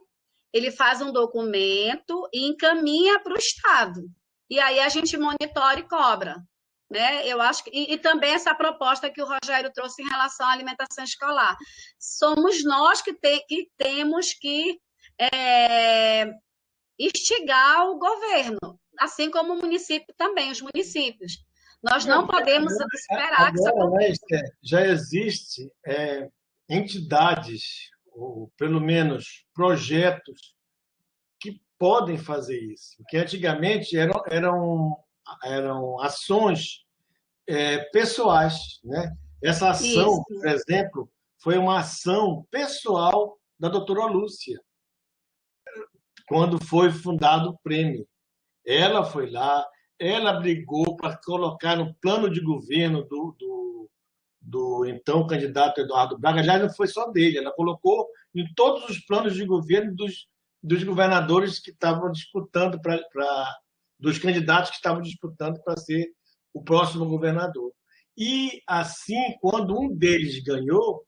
ele faz um documento e encaminha para o estado. E aí a gente monitora e cobra. Né? Eu acho e também essa proposta que o Rogério trouxe em relação à alimentação escolar. Somos nós que temos que instigar o governo, assim como o município também, os municípios. Nós não podemos esperar que isso Agora, né, aconteça. Esther, já existe entidades, ou pelo menos projetos, que podem fazer isso. Porque antigamente eram ações pessoais, né? Essa ação, Isso, por exemplo, foi uma ação pessoal da doutora Lúcia, quando foi fundado o prêmio. Ela foi lá, ela brigou para colocar no plano de governo do então candidato Eduardo Braga. Aliás, não foi só dele, ela colocou em todos os planos de governo dos governadores que estavam disputando, dos candidatos que estavam disputando para ser o próximo governador. E, assim, quando um deles ganhou,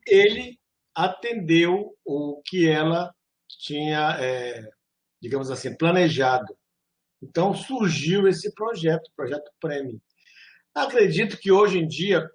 ele atendeu o que ela tinha, digamos assim, planejado. Então, surgiu esse projeto, o Projeto Prêmio. Acredito que hoje em dia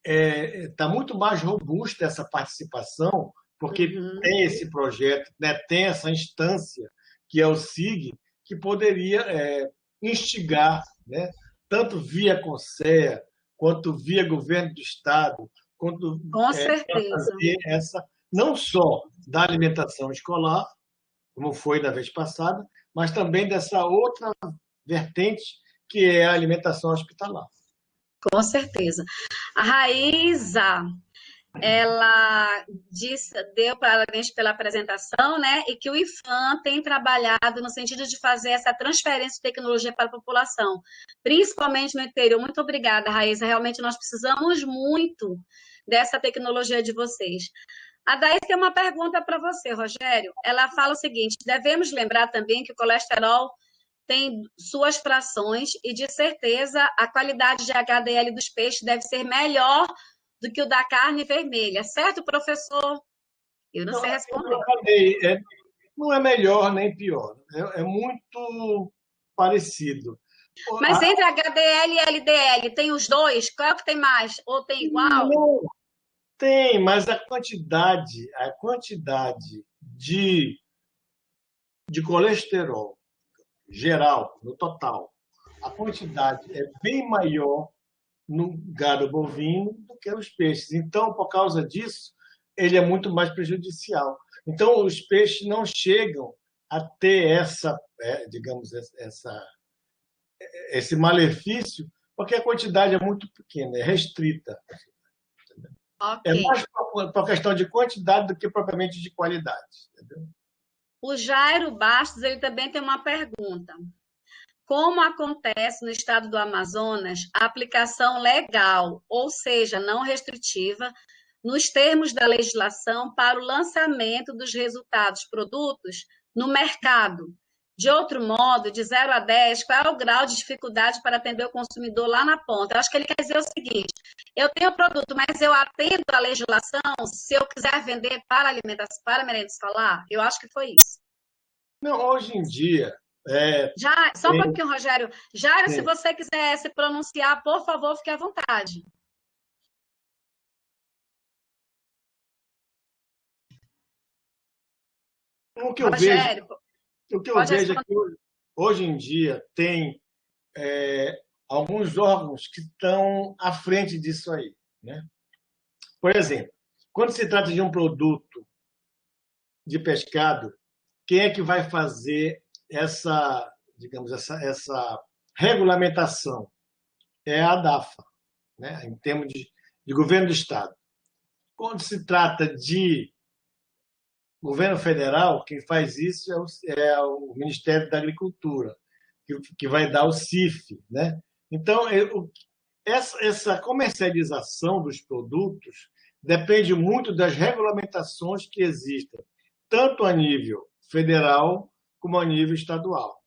está muito mais robusta essa participação, porque uhum, tem esse projeto, né, tem essa instância, que é o SIG, que poderia instigar, né, tanto via Conselho, quanto via governo do Estado, quanto com para certeza. fazer essa, não só da alimentação escolar, como foi da vez passada, mas também dessa outra vertente, que é a alimentação hospitalar. Com certeza. A Raíza, ela deu parabéns pela apresentação, né? E que o IFAM tem trabalhado no sentido de fazer essa transferência de tecnologia para a população, principalmente no interior. Muito obrigada, Raíza. Realmente nós precisamos muito dessa tecnologia de vocês. A Daís tem uma pergunta para você, Rogério. Ela fala o seguinte: devemos lembrar também que o colesterol tem suas frações e, de certeza, a qualidade de HDL dos peixes deve ser melhor do que o da carne vermelha. Certo, professor? Eu não Não, sei como eu responder. falei, não é melhor nem pior, é muito parecido. Mas entre HDL e LDL, tem os dois? Qual é que tem mais? Ou tem igual? Não tem, mas a quantidade de colesterol geral, no total, a quantidade é bem maior no gado bovino do que os peixes. Então, por causa disso, ele é muito mais prejudicial. Então, os peixes não chegam a ter digamos, esse malefício, porque a quantidade é muito pequena, é restrita. Ok. É mais por questão de quantidade do que propriamente de qualidade. Entendeu? O Jairo Bastos, ele também tem uma pergunta. Como acontece no estado do Amazonas a aplicação legal, ou seja, não restritiva, nos termos da legislação para o lançamento dos resultados produtos no mercado? De outro modo, de 0 a 10, qual é o grau de dificuldade para atender o consumidor lá na ponta? Eu acho que ele quer dizer o seguinte: eu tenho produto, mas eu atendo à legislação se eu quiser vender para alimentação, para merenda escolar? Eu acho que foi isso. Não, hoje em dia, Já, só um tem, pouquinho, Rogério. Jairo, se tem, você quiser se pronunciar, por favor, fique à vontade. o que eu vejo, Rogério, o que eu pode vejo é responder. que hoje em dia tem alguns órgãos que estão à frente disso aí, né? Por exemplo, quando se trata de um produto de pescado, quem é que vai fazer digamos, essa regulamentação? É a DAFA, né? Em termos de governo do Estado. Quando se trata de governo federal, quem faz isso é o Ministério da Agricultura, que vai dar o CIF, né? Então, essa comercialização dos produtos depende muito das regulamentações que existem, tanto a nível federal como a nível estadual.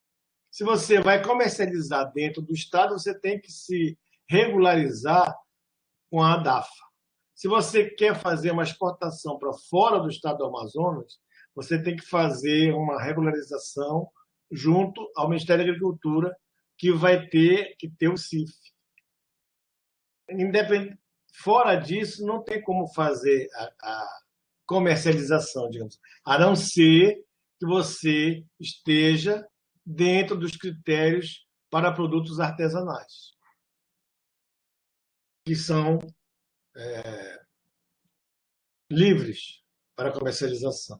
Se você vai comercializar dentro do Estado, você tem que se regularizar com a DAFA. Se você quer fazer uma exportação para fora do Estado do Amazonas, você tem que fazer uma regularização junto ao Ministério da Agricultura, que vai ter que ter o CIF. Fora disso, não tem como fazer a comercialização, digamos, a não ser que você esteja dentro dos critérios para produtos artesanais. que são livres para comercialização.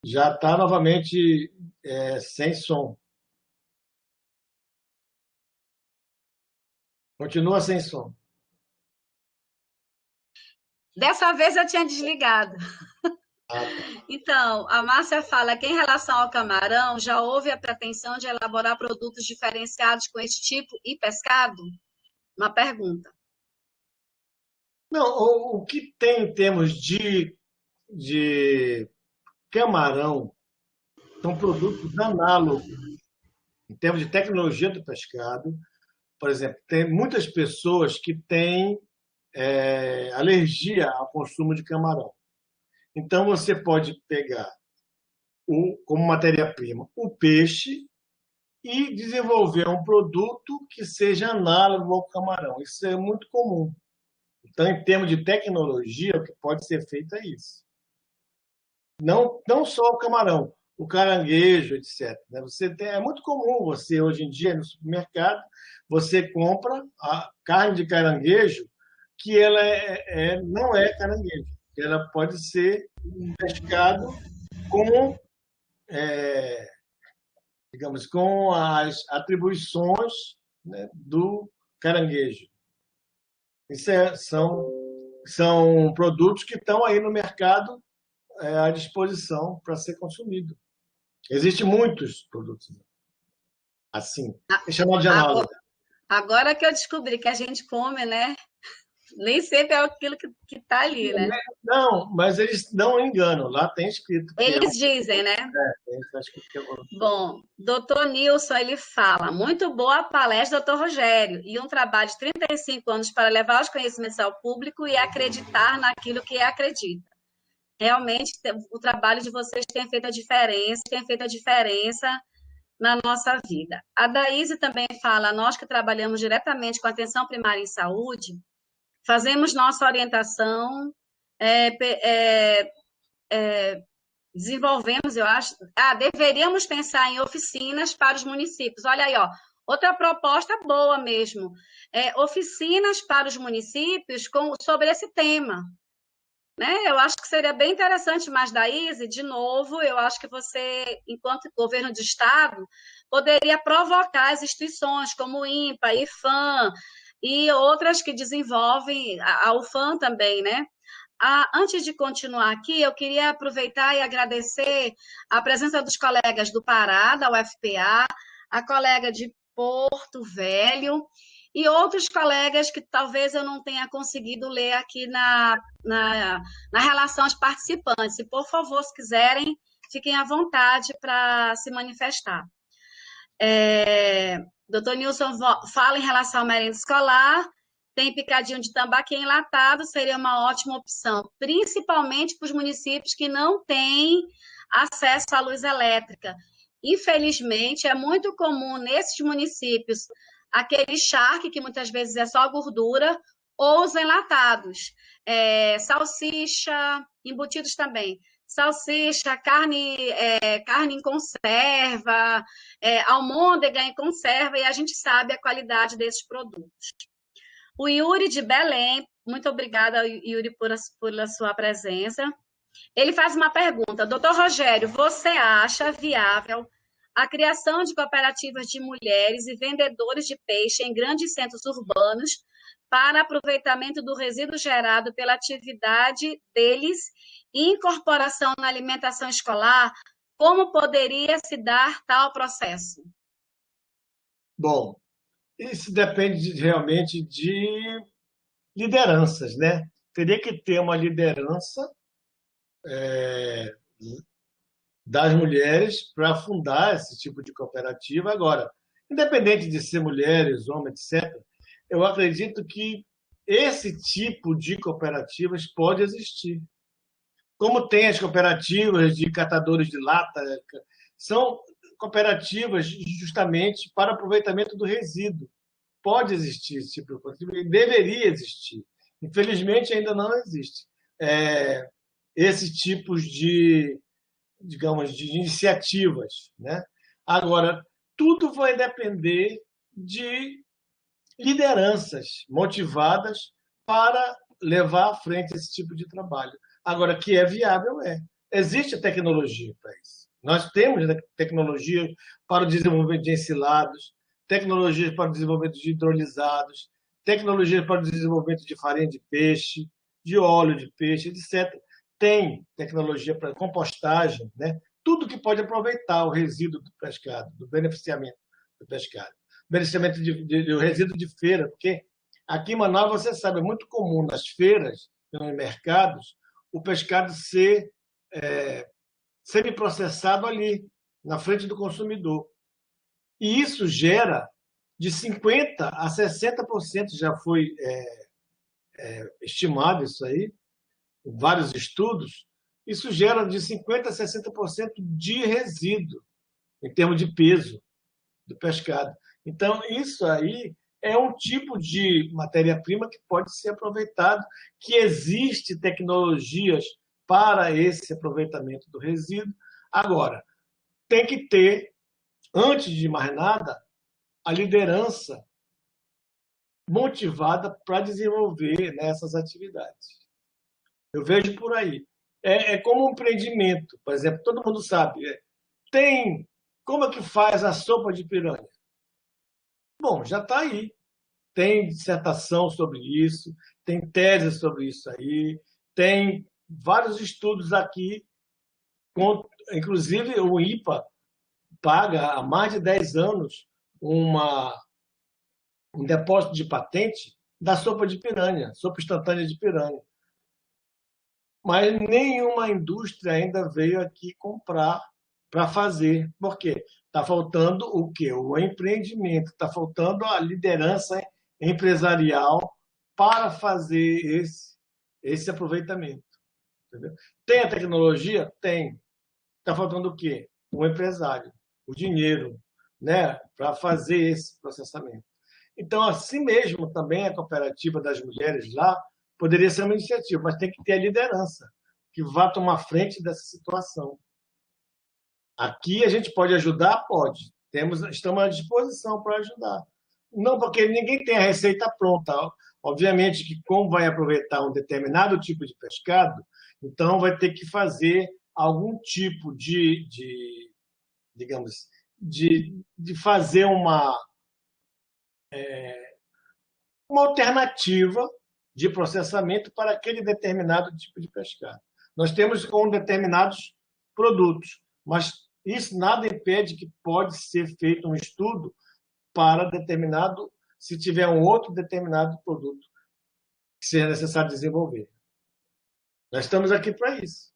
Já está novamente sem som. Continua sem som. Dessa vez eu tinha desligado. Ah, tá. Então, a Márcia fala que, em relação ao camarão, já houve a pretensão de elaborar produtos diferenciados com esse tipo e pescado? Uma pergunta. Não, o que tem em termos de camarão são produtos análogos, em termos de tecnologia do pescado. Por exemplo, tem muitas pessoas que têm alergia ao consumo de camarão. Então, você pode pegar como matéria-prima o peixe e desenvolver um produto que seja análogo ao camarão. Isso é muito comum. Então, em termos de tecnologia, o que pode ser feito é isso. Não só o camarão, o caranguejo, etc. É muito comum você, hoje em dia, no supermercado, você compra a carne de caranguejo que ela não é caranguejo. Ela pode ser um pescado com, digamos, com as atribuições, né, do caranguejo. Isso são produtos que estão aí no mercado à disposição para ser consumido. Existem muitos produtos assim. É chamado de análogo. Agora que eu descobri que a gente come, né? Nem sempre é aquilo que está ali, né? Não, mas eles não enganam. Lá tem escrito que Eles dizem, né? está escrito que é Bom, doutor Nilson, ele fala, muito boa a palestra, doutor Rogério, e um trabalho de 35 anos para levar os conhecimentos ao público e acreditar naquilo que acredita. Realmente, o trabalho de vocês tem feito a diferença na nossa vida. A Daíse também fala, nós que trabalhamos diretamente com atenção primária em saúde, fazemos nossa orientação, desenvolvemos, eu acho, deveríamos pensar em oficinas para os municípios. Olha aí, ó, outra proposta boa mesmo, oficinas para os municípios sobre esse tema. Né? Eu acho que seria bem interessante, mas, Daíse, de novo, eu acho que você, enquanto governo de Estado, poderia provocar as instituições como o INPA, IFAM e outras que desenvolvem, a UFAM também, né? Antes de continuar aqui, eu queria aproveitar e agradecer a presença dos colegas do Pará, da UFPA, a colega de Porto Velho e outros colegas que talvez eu não tenha conseguido ler aqui na relação de participantes. E, por favor, se quiserem, fiquem à vontade para se manifestar. Doutor Nilson fala em relação à merenda escolar, tem picadinho de tambaqui enlatado, seria uma ótima opção, principalmente para os municípios que não têm acesso à luz elétrica. Infelizmente, é muito comum nesses municípios aquele charque, que muitas vezes é só gordura, ou os enlatados, salsicha, embutidos também, salsicha, carne em conserva, almôndega em conserva, e a gente sabe a qualidade desses produtos. O Yuri de Belém, muito obrigada, Yuri, por a sua presença. Ele faz uma pergunta. Doutor Rogério, você acha viável a criação de cooperativas de mulheres e vendedores de peixe em grandes centros urbanos para aproveitamento do resíduo gerado pela atividade deles e incorporação na alimentação escolar? Como poderia se dar tal processo? Bom, isso depende realmente de lideranças, né? Teria que ter uma liderança das mulheres para fundar esse tipo de cooperativa. Agora, independente de ser mulheres, homens, etc., eu acredito que esse tipo de cooperativas pode existir. Como tem as cooperativas de catadores de lata, são cooperativas justamente para aproveitamento do resíduo. Pode existir esse tipo de cooperativa e deveria existir. Infelizmente, ainda não existe. Esses tipos de, digamos, de iniciativas, né? Agora, tudo vai depender de lideranças motivadas para levar à frente esse tipo de trabalho. Agora, que é viável, é. Existe tecnologia para isso. Nós temos tecnologia para o desenvolvimento de ensilados, tecnologias para o desenvolvimento de hidrolisados, tecnologias para o desenvolvimento de farinha de peixe, de óleo de peixe, etc. Tem tecnologia para compostagem, né? Tudo que pode aproveitar o resíduo do pescado, do beneficiamento do pescado. Beneficiamento do resíduo de feira, porque aqui em Manaus, você sabe, é muito comum nas feiras e nos mercados o pescado ser semi-processado ali, na frente do consumidor. E isso gera de 50% a 60%, já foi estimado isso aí, em vários estudos, isso gera de 50% a 60% de resíduo, em termos de peso do pescado. Então, isso aí é um tipo de matéria-prima que pode ser aproveitado, que existe tecnologias para esse aproveitamento do resíduo. Agora, tem que ter, antes de mais nada, a liderança motivada para desenvolver nessas atividades. Eu vejo por aí. É como um empreendimento, por exemplo, todo mundo sabe. Como é que faz a sopa de piranha? Bom, já está aí. Tem dissertação sobre isso, tem tese sobre isso aí, tem vários estudos aqui, inclusive o IPA paga há mais de 10 anos um depósito de patente da sopa de piranha, sopa instantânea de piranha. Mas nenhuma indústria ainda veio aqui comprar para fazer. Por quê? Está faltando o quê? O empreendimento, está faltando a liderança empresarial para fazer esse aproveitamento. Entendeu? Tem a tecnologia? Tem. Está faltando o quê? O empresário, o dinheiro, né, para fazer esse processamento. Então, assim mesmo, também a cooperativa das mulheres lá poderia ser uma iniciativa, mas tem que ter a liderança que vá tomar frente dessa situação. Aqui a gente pode ajudar? Pode. Estamos à disposição para ajudar. Não, porque ninguém tem a receita pronta. Obviamente que, como vai aproveitar um determinado tipo de pescado, então vai ter que fazer algum tipo digamos, de fazer uma alternativa de processamento para aquele determinado tipo de pescado. Nós temos com determinados produtos, mas isso nada impede que pode ser feito um estudo para determinado, se tiver um outro determinado produto que seja necessário desenvolver. Nós estamos aqui para isso.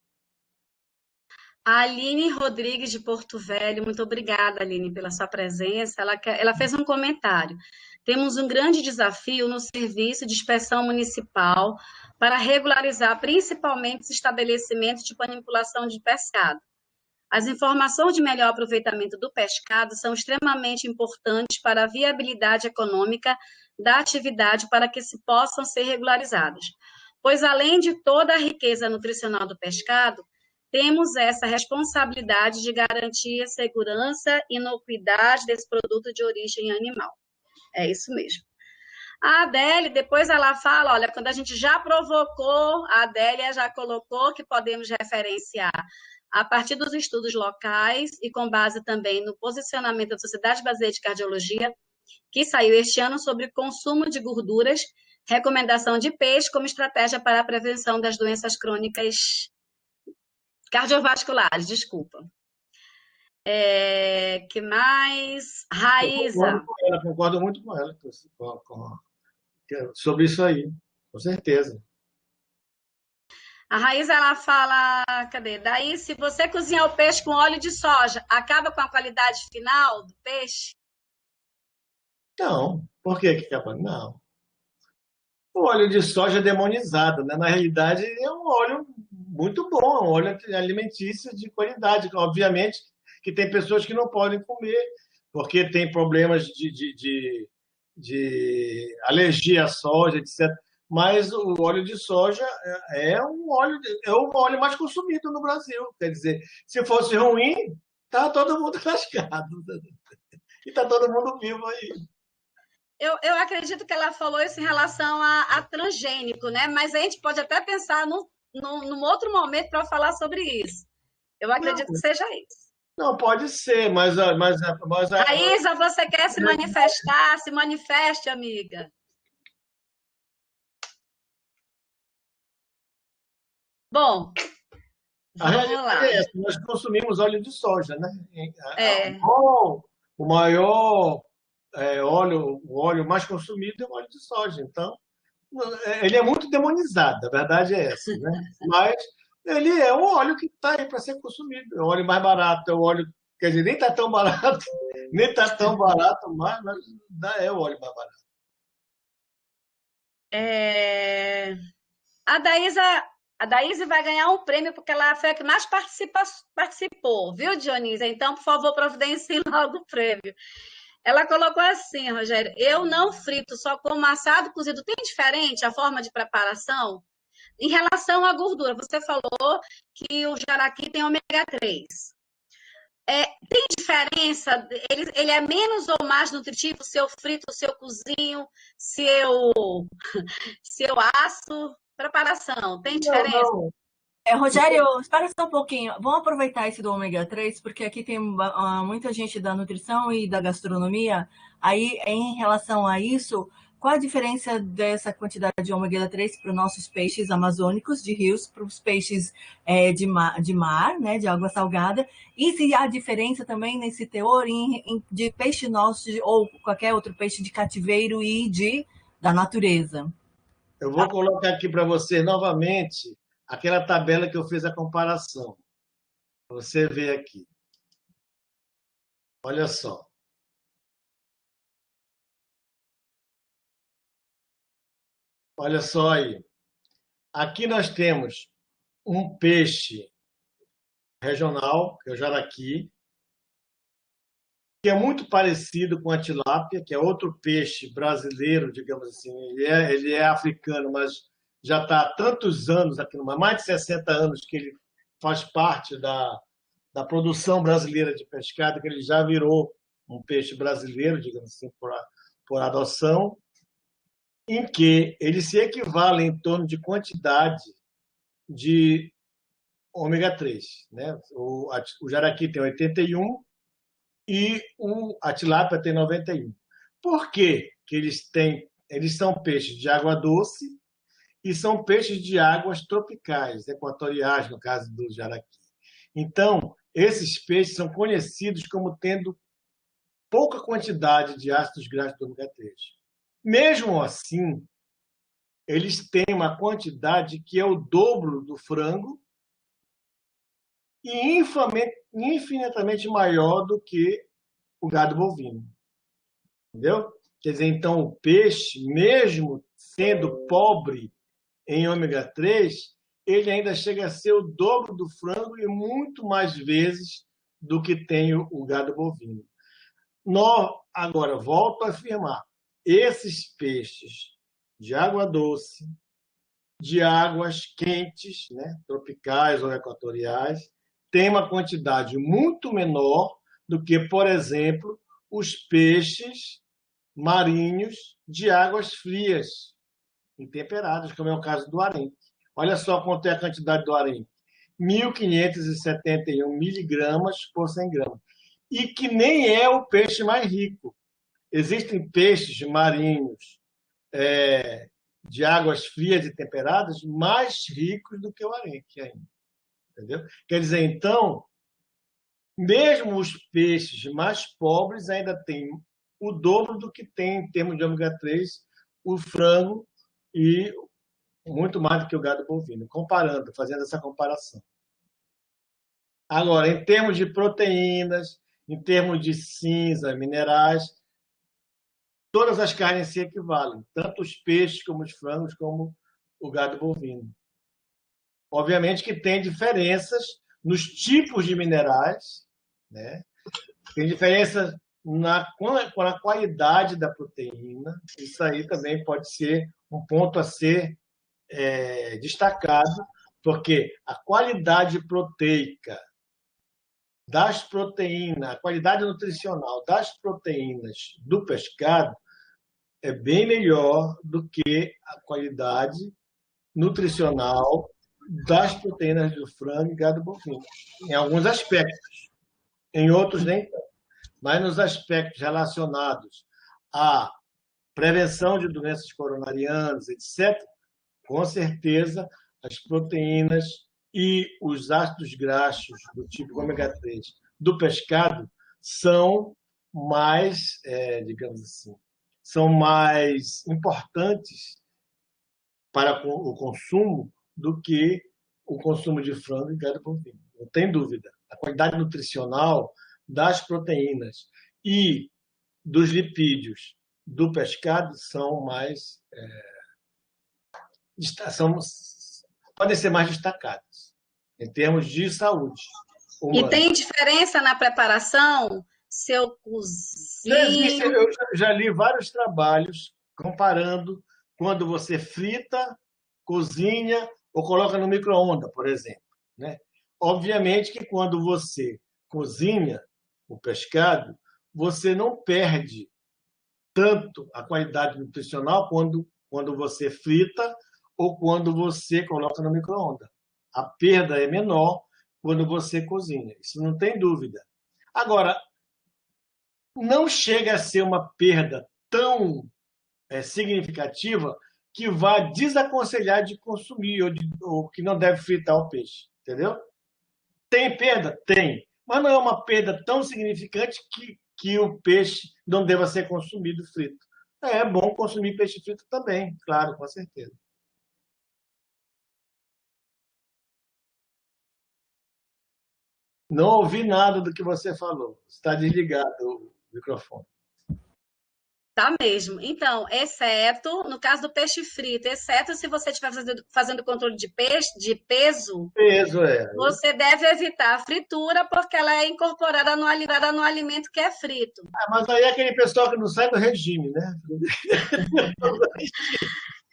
A Aline Rodrigues, de Porto Velho, muito obrigada, Aline, pela sua presença. Ela fez um comentário. Temos um grande desafio no serviço de inspeção municipal para regularizar principalmente os estabelecimentos de manipulação de pescado. As informações de melhor aproveitamento do pescado são extremamente importantes para a viabilidade econômica da atividade para que se possam ser regularizadas. Pois, além de toda a riqueza nutricional do pescado, temos essa responsabilidade de garantir a segurança e inocuidade desse produto de origem animal. É isso mesmo. A Adélia, depois ela fala, olha, quando a gente já provocou, a Adélia já colocou que podemos referenciar a partir dos estudos locais e com base também no posicionamento da Sociedade Brasileira de Cardiologia, que saiu este ano sobre consumo de gorduras, recomendação de peixe como estratégia para a prevenção das doenças crônicas cardiovasculares, desculpa. Que mais? Raíza. Concordo muito com ela sobre isso aí, com certeza. A Raíza, ela fala, cadê? Daí, se você cozinhar o peixe com óleo de soja, acaba com a qualidade final do peixe? Não. Por que acaba? Não. O óleo de soja é demonizado, né? Na realidade, é um óleo muito bom, um óleo alimentício de qualidade. Obviamente que tem pessoas que não podem comer, porque tem problemas de alergia à soja, etc. Mas o óleo de soja é o óleo mais consumido no Brasil. Quer dizer, se fosse ruim, tá todo mundo lascado. E tá todo mundo vivo aí. Eu acredito que ela falou isso em relação a transgênico, né? Mas a gente pode até pensar num outro momento para falar sobre isso. Eu Não, acredito que seja isso. não pode ser, Raíza, você quer se manifestar? Se manifeste, amiga. Bom, a vamos realidade lá. é essa, nós consumimos óleo de soja, né? É, O maior o óleo mais consumido é o óleo de soja. Então, ele é muito demonizado, a verdade é essa, né? Mas ele é um óleo que está aí para ser consumido. É o óleo mais barato, é o óleo, quer dizer, nem está tão barato, nem está tão barato, mas é o óleo mais barato. é, a Daísa, a Daísa vai ganhar um prêmio porque ela foi a que mais participou, viu, Dionísia? Então, por favor, providencie logo o prêmio. Ela colocou assim, Rogério, eu não frito, só como assado, cozido. Tem diferente a forma de preparação? Em relação à gordura, você falou que o jaraqui tem ômega 3. Tem diferença? Ele é menos ou mais nutritivo se eu frito, se eu cozinho, se eu asso? Preparação, tem Não, diferença? não. Rogério, espera só um pouquinho. Vamos aproveitar esse do ômega 3, porque aqui tem muita gente da nutrição e da gastronomia. Aí, em relação a isso, qual a diferença dessa quantidade de ômega 3 para os nossos peixes amazônicos, de rios, para os peixes de mar, né, de água salgada? E se há diferença também nesse teor de peixe nosso ou qualquer outro peixe de cativeiro e da natureza? Eu vou colocar aqui para você novamente aquela tabela que eu fiz a comparação. Você vê aqui. Olha só. Olha só aí. Aqui nós temos um peixe regional, que é o jaraqui, que é muito parecido com a tilápia, que é outro peixe brasileiro, digamos assim. Ele é africano, mas já está há tantos anos aqui, mais de 60 anos que ele faz parte da produção brasileira de pescado, que ele já virou um peixe brasileiro, digamos assim, por adoção, em que ele se equivale em torno de quantidade de ômega 3. Né? O jaraqui tem 81 e a tilápia tem 91. Por quê que eles são peixes de água doce e são peixes de águas tropicais, equatoriais, no caso do jaraqui. Então, esses peixes são conhecidos como tendo pouca quantidade de ácidos graxos do ômega 3. Mesmo assim, eles têm uma quantidade que é o dobro do frango e infinitamente maior do que o gado bovino. Entendeu? Quer dizer, então, o peixe, mesmo sendo pobre em ômega 3, ele ainda chega a ser o dobro do frango e muito mais vezes do que tem o gado bovino. Agora, volto a afirmar, esses peixes de água doce, de águas quentes, né, tropicais ou equatoriais, têm uma quantidade muito menor do que, por exemplo, os peixes marinhos de águas frias e temperadas, como é o caso do arenque. Olha só quanto é a quantidade do arenque. 1.571 miligramas por 100 gramas. E que nem é o peixe mais rico. Existem peixes marinhos de águas frias e temperadas mais ricos do que o arenque ainda. Entendeu? Quer dizer, então, mesmo os peixes mais pobres ainda têm o dobro do que tem em termos de ômega 3 o frango e muito mais do que o gado bovino, comparando, fazendo essa comparação. Agora, em termos de proteínas, em termos de cinza, minerais, todas as carnes se equivalem, tanto os peixes como os frangos, como o gado bovino. Obviamente que tem diferenças nos tipos de minerais, né? Tem diferença na qualidade da proteína. Isso aí também pode ser um ponto a ser destacado, porque a qualidade proteica das proteínas, a qualidade nutricional das proteínas do pescado é bem melhor do que a qualidade nutricional das proteínas do frango e gado bovino, em alguns aspectos, em outros nem tanto. Mas nos aspectos relacionados à prevenção de doenças coronarianas, etc., com certeza as proteínas e os ácidos graxos do tipo ômega 3 do pescado são mais, digamos assim, são mais importantes para o consumo do que o consumo de frango e gado bovino. Não tem dúvida. A qualidade nutricional das proteínas e dos lipídios do pescado são mais podem ser mais destacados em termos de saúde humana. E tem diferença na preparação? Se eu cozinho... Eu já li vários trabalhos comparando quando você frita, cozinha ou coloca no micro-ondas, por exemplo, né? Obviamente que quando você cozinha o pescado, você não perde tanto a qualidade nutricional quando você frita ou quando você coloca no micro-ondas. A perda é menor quando você cozinha, isso não tem dúvida. Agora, não chega a ser uma perda tão significativa que vá desaconselhar de consumir ou que não deve fritar o peixe, entendeu? Tem perda? Tem. Mas não é uma perda tão significante que o peixe não deva ser consumido frito. É bom consumir peixe frito também, claro, com certeza. Não ouvi nada do que você falou. Está desligado o microfone. Tá mesmo. Então, exceto, no caso do peixe frito, exceto se você estiver fazendo controle de peso, você deve evitar a fritura, porque ela é incorporada no alimento que é frito. Mas aí é aquele pessoal que não sai do regime, né?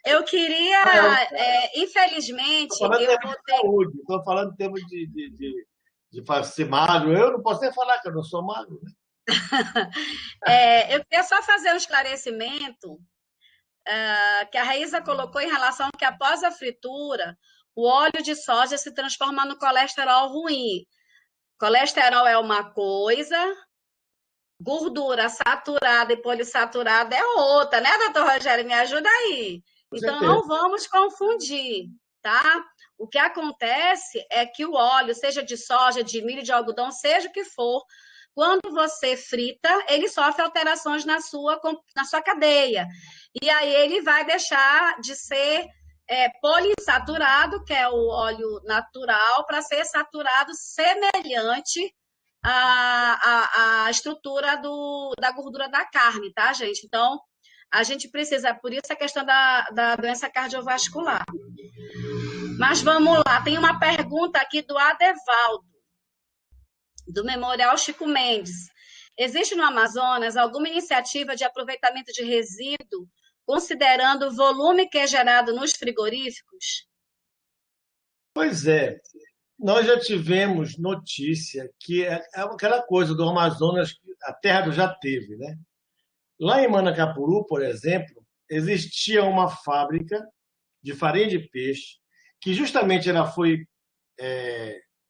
Eu queria, infelizmente, estou falando em termos de ser magro. Eu não posso nem falar que eu não sou magro, né? Eu queria só fazer um esclarecimento que a Raíza colocou em relação a que após a fritura, o óleo de soja se transforma no colesterol ruim. Colesterol é uma coisa, gordura saturada e polissaturada é outra, né, doutor Rogério? Me ajuda aí. Então, não vamos confundir, tá? O que acontece é que o óleo, seja de soja, de milho, de algodão, seja o que for, quando você frita, ele sofre alterações na sua cadeia. E aí ele vai deixar de ser polissaturado, que é o óleo natural, para ser saturado semelhante à estrutura da gordura da carne, tá, gente? Então, a gente precisa, por isso a questão da doença cardiovascular. Mas vamos lá, tem uma pergunta aqui do Adevaldo, do Memorial Chico Mendes. Existe no Amazonas alguma iniciativa de aproveitamento de resíduo, considerando o volume que é gerado nos frigoríficos? Pois é. Nós já tivemos notícia que é aquela coisa do Amazonas, a terra já teve, né? Lá em Manacapuru, por exemplo, existia uma fábrica de farinha de peixe que justamente ela foi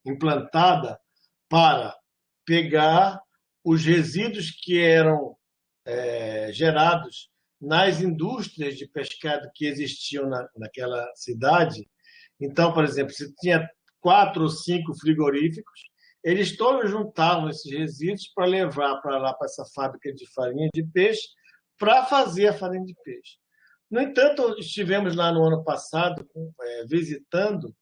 implantada para pegar os resíduos que eram gerados nas indústrias de pescado que existiam naquela cidade. Então, por exemplo, se tinha 4 ou 5 frigoríficos, eles todos juntavam esses resíduos para levar para lá, para essa fábrica de farinha de peixe, para fazer a farinha de peixe. No entanto, estivemos lá no ano passado visitando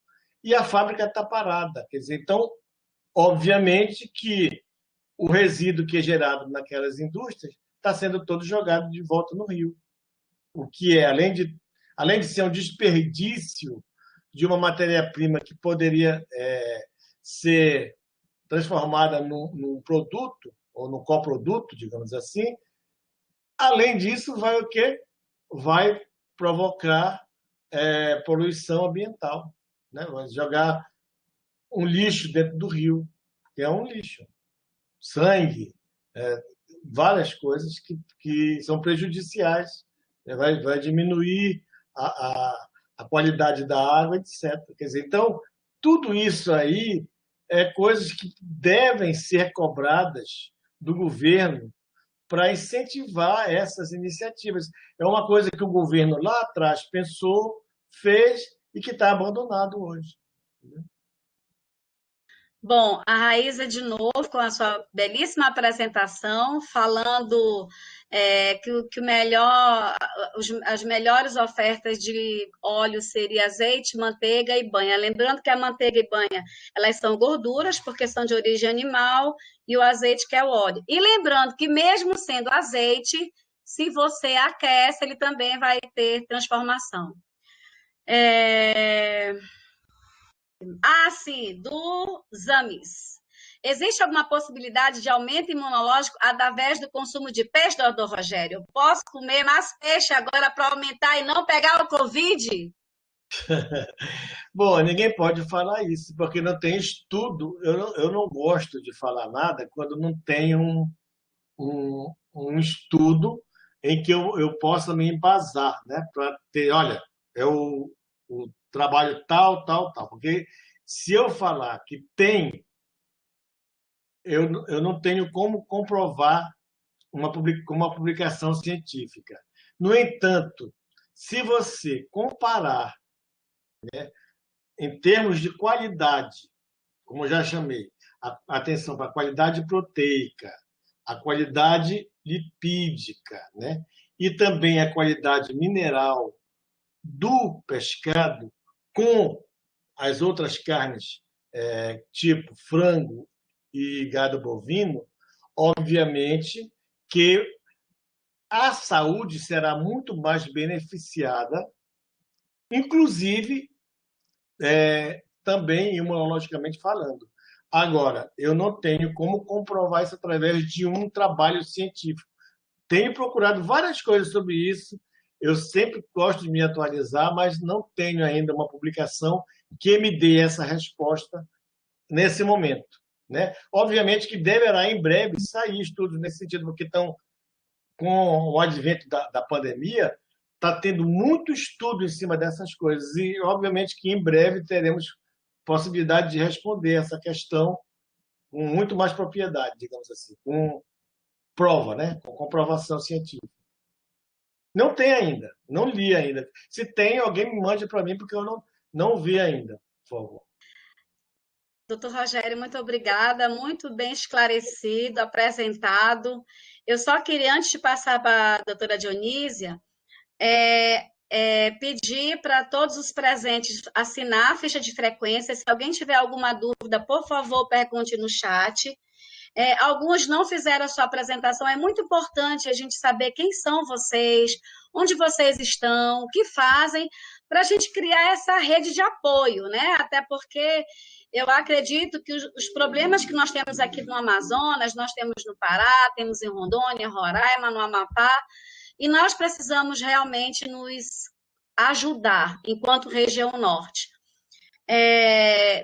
e a fábrica está parada. Quer dizer, então, obviamente que o resíduo que é gerado naquelas indústrias está sendo todo jogado de volta no rio. O que é, além de ser um desperdício de uma matéria-prima que poderia ser transformada num produto, ou num coproduto, digamos assim, além disso, vai o quê? Vai provocar poluição ambiental, né? Vai jogar um lixo dentro do rio, que é um lixo. Sangue, várias coisas que são prejudiciais né? Vai diminuir a qualidade da água, etc. Quer dizer, então, tudo isso aí é coisas que devem ser cobradas do governo para incentivar essas iniciativas. É uma coisa que o governo lá atrás pensou, fez e que está abandonado hoje. Bom, a Raíza, de novo, com a sua belíssima apresentação, falando que as melhores ofertas de óleo seria azeite, manteiga e banha. Lembrando que a manteiga e banha, elas são gorduras, porque são de origem animal, e o azeite que é o óleo. E lembrando que mesmo sendo azeite, se você aquece, ele também vai ter transformação. Sim, do Zamis. Existe alguma possibilidade de aumento imunológico através do consumo de peixe, doutor Rogério? Eu posso comer mais peixe agora para aumentar e não pegar o Covid? Bom, ninguém pode falar isso, porque não tem estudo. Eu não gosto de falar nada quando não tem um estudo em que eu possa me embasar, né? Para ter, olha, é o trabalho tal, tal, tal. Porque se eu falar que tem, eu não tenho como comprovar uma publicação científica. No entanto, se você comparar em termos de qualidade, como eu já chamei, atenção para a qualidade proteica, a qualidade lipídica, né? E também a qualidade mineral do pescado com as outras carnes, tipo frango e gado bovino, obviamente que a saúde será muito mais beneficiada, inclusive também imunologicamente falando. Agora, eu não tenho como comprovar isso através de um trabalho científico. Tenho procurado várias coisas sobre isso, eu sempre gosto de me atualizar, mas não tenho ainda uma publicação que me dê essa resposta nesse momento, né? Obviamente que deverá em breve sair estudos nesse sentido, porque estão com o advento da pandemia, está tendo muito estudo em cima dessas coisas e, obviamente, que em breve teremos possibilidade de responder essa questão com muito mais propriedade, digamos assim, com prova, né? Com comprovação científica. Não tem ainda, não li ainda. Se tem, alguém me mande para mim, porque eu não vi ainda, por favor. Doutor Rogério, muito obrigada, muito bem esclarecido, apresentado. Eu só queria, antes de passar para a doutora Dionísia, pedir para todos os presentes assinar a ficha de frequência. Se alguém tiver alguma dúvida, por favor, pergunte no chat. Alguns não fizeram a sua apresentação. É muito importante a gente saber quem são vocês, onde vocês estão, o que fazem, para a gente criar essa rede de apoio, né? Até porque eu acredito que os problemas que nós temos aqui no Amazonas, nós temos no Pará, temos em Rondônia, Roraima, no Amapá, e nós precisamos realmente nos ajudar enquanto região norte.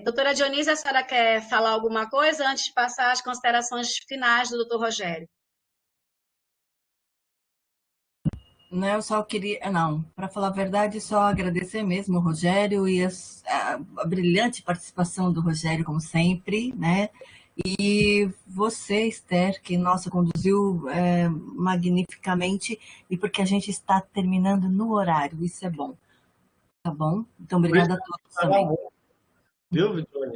Doutora Dionísia, a senhora quer falar alguma coisa antes de passar as considerações finais do doutor Rogério? Não, eu só queria, não, para falar a verdade, só agradecer mesmo o Rogério e a brilhante participação do Rogério, como sempre, né? E você, Esther, que, nossa, conduziu magnificamente, e porque a gente está terminando no horário, isso é bom. Tá bom? Então, obrigada a todos também. Viu, Vitória?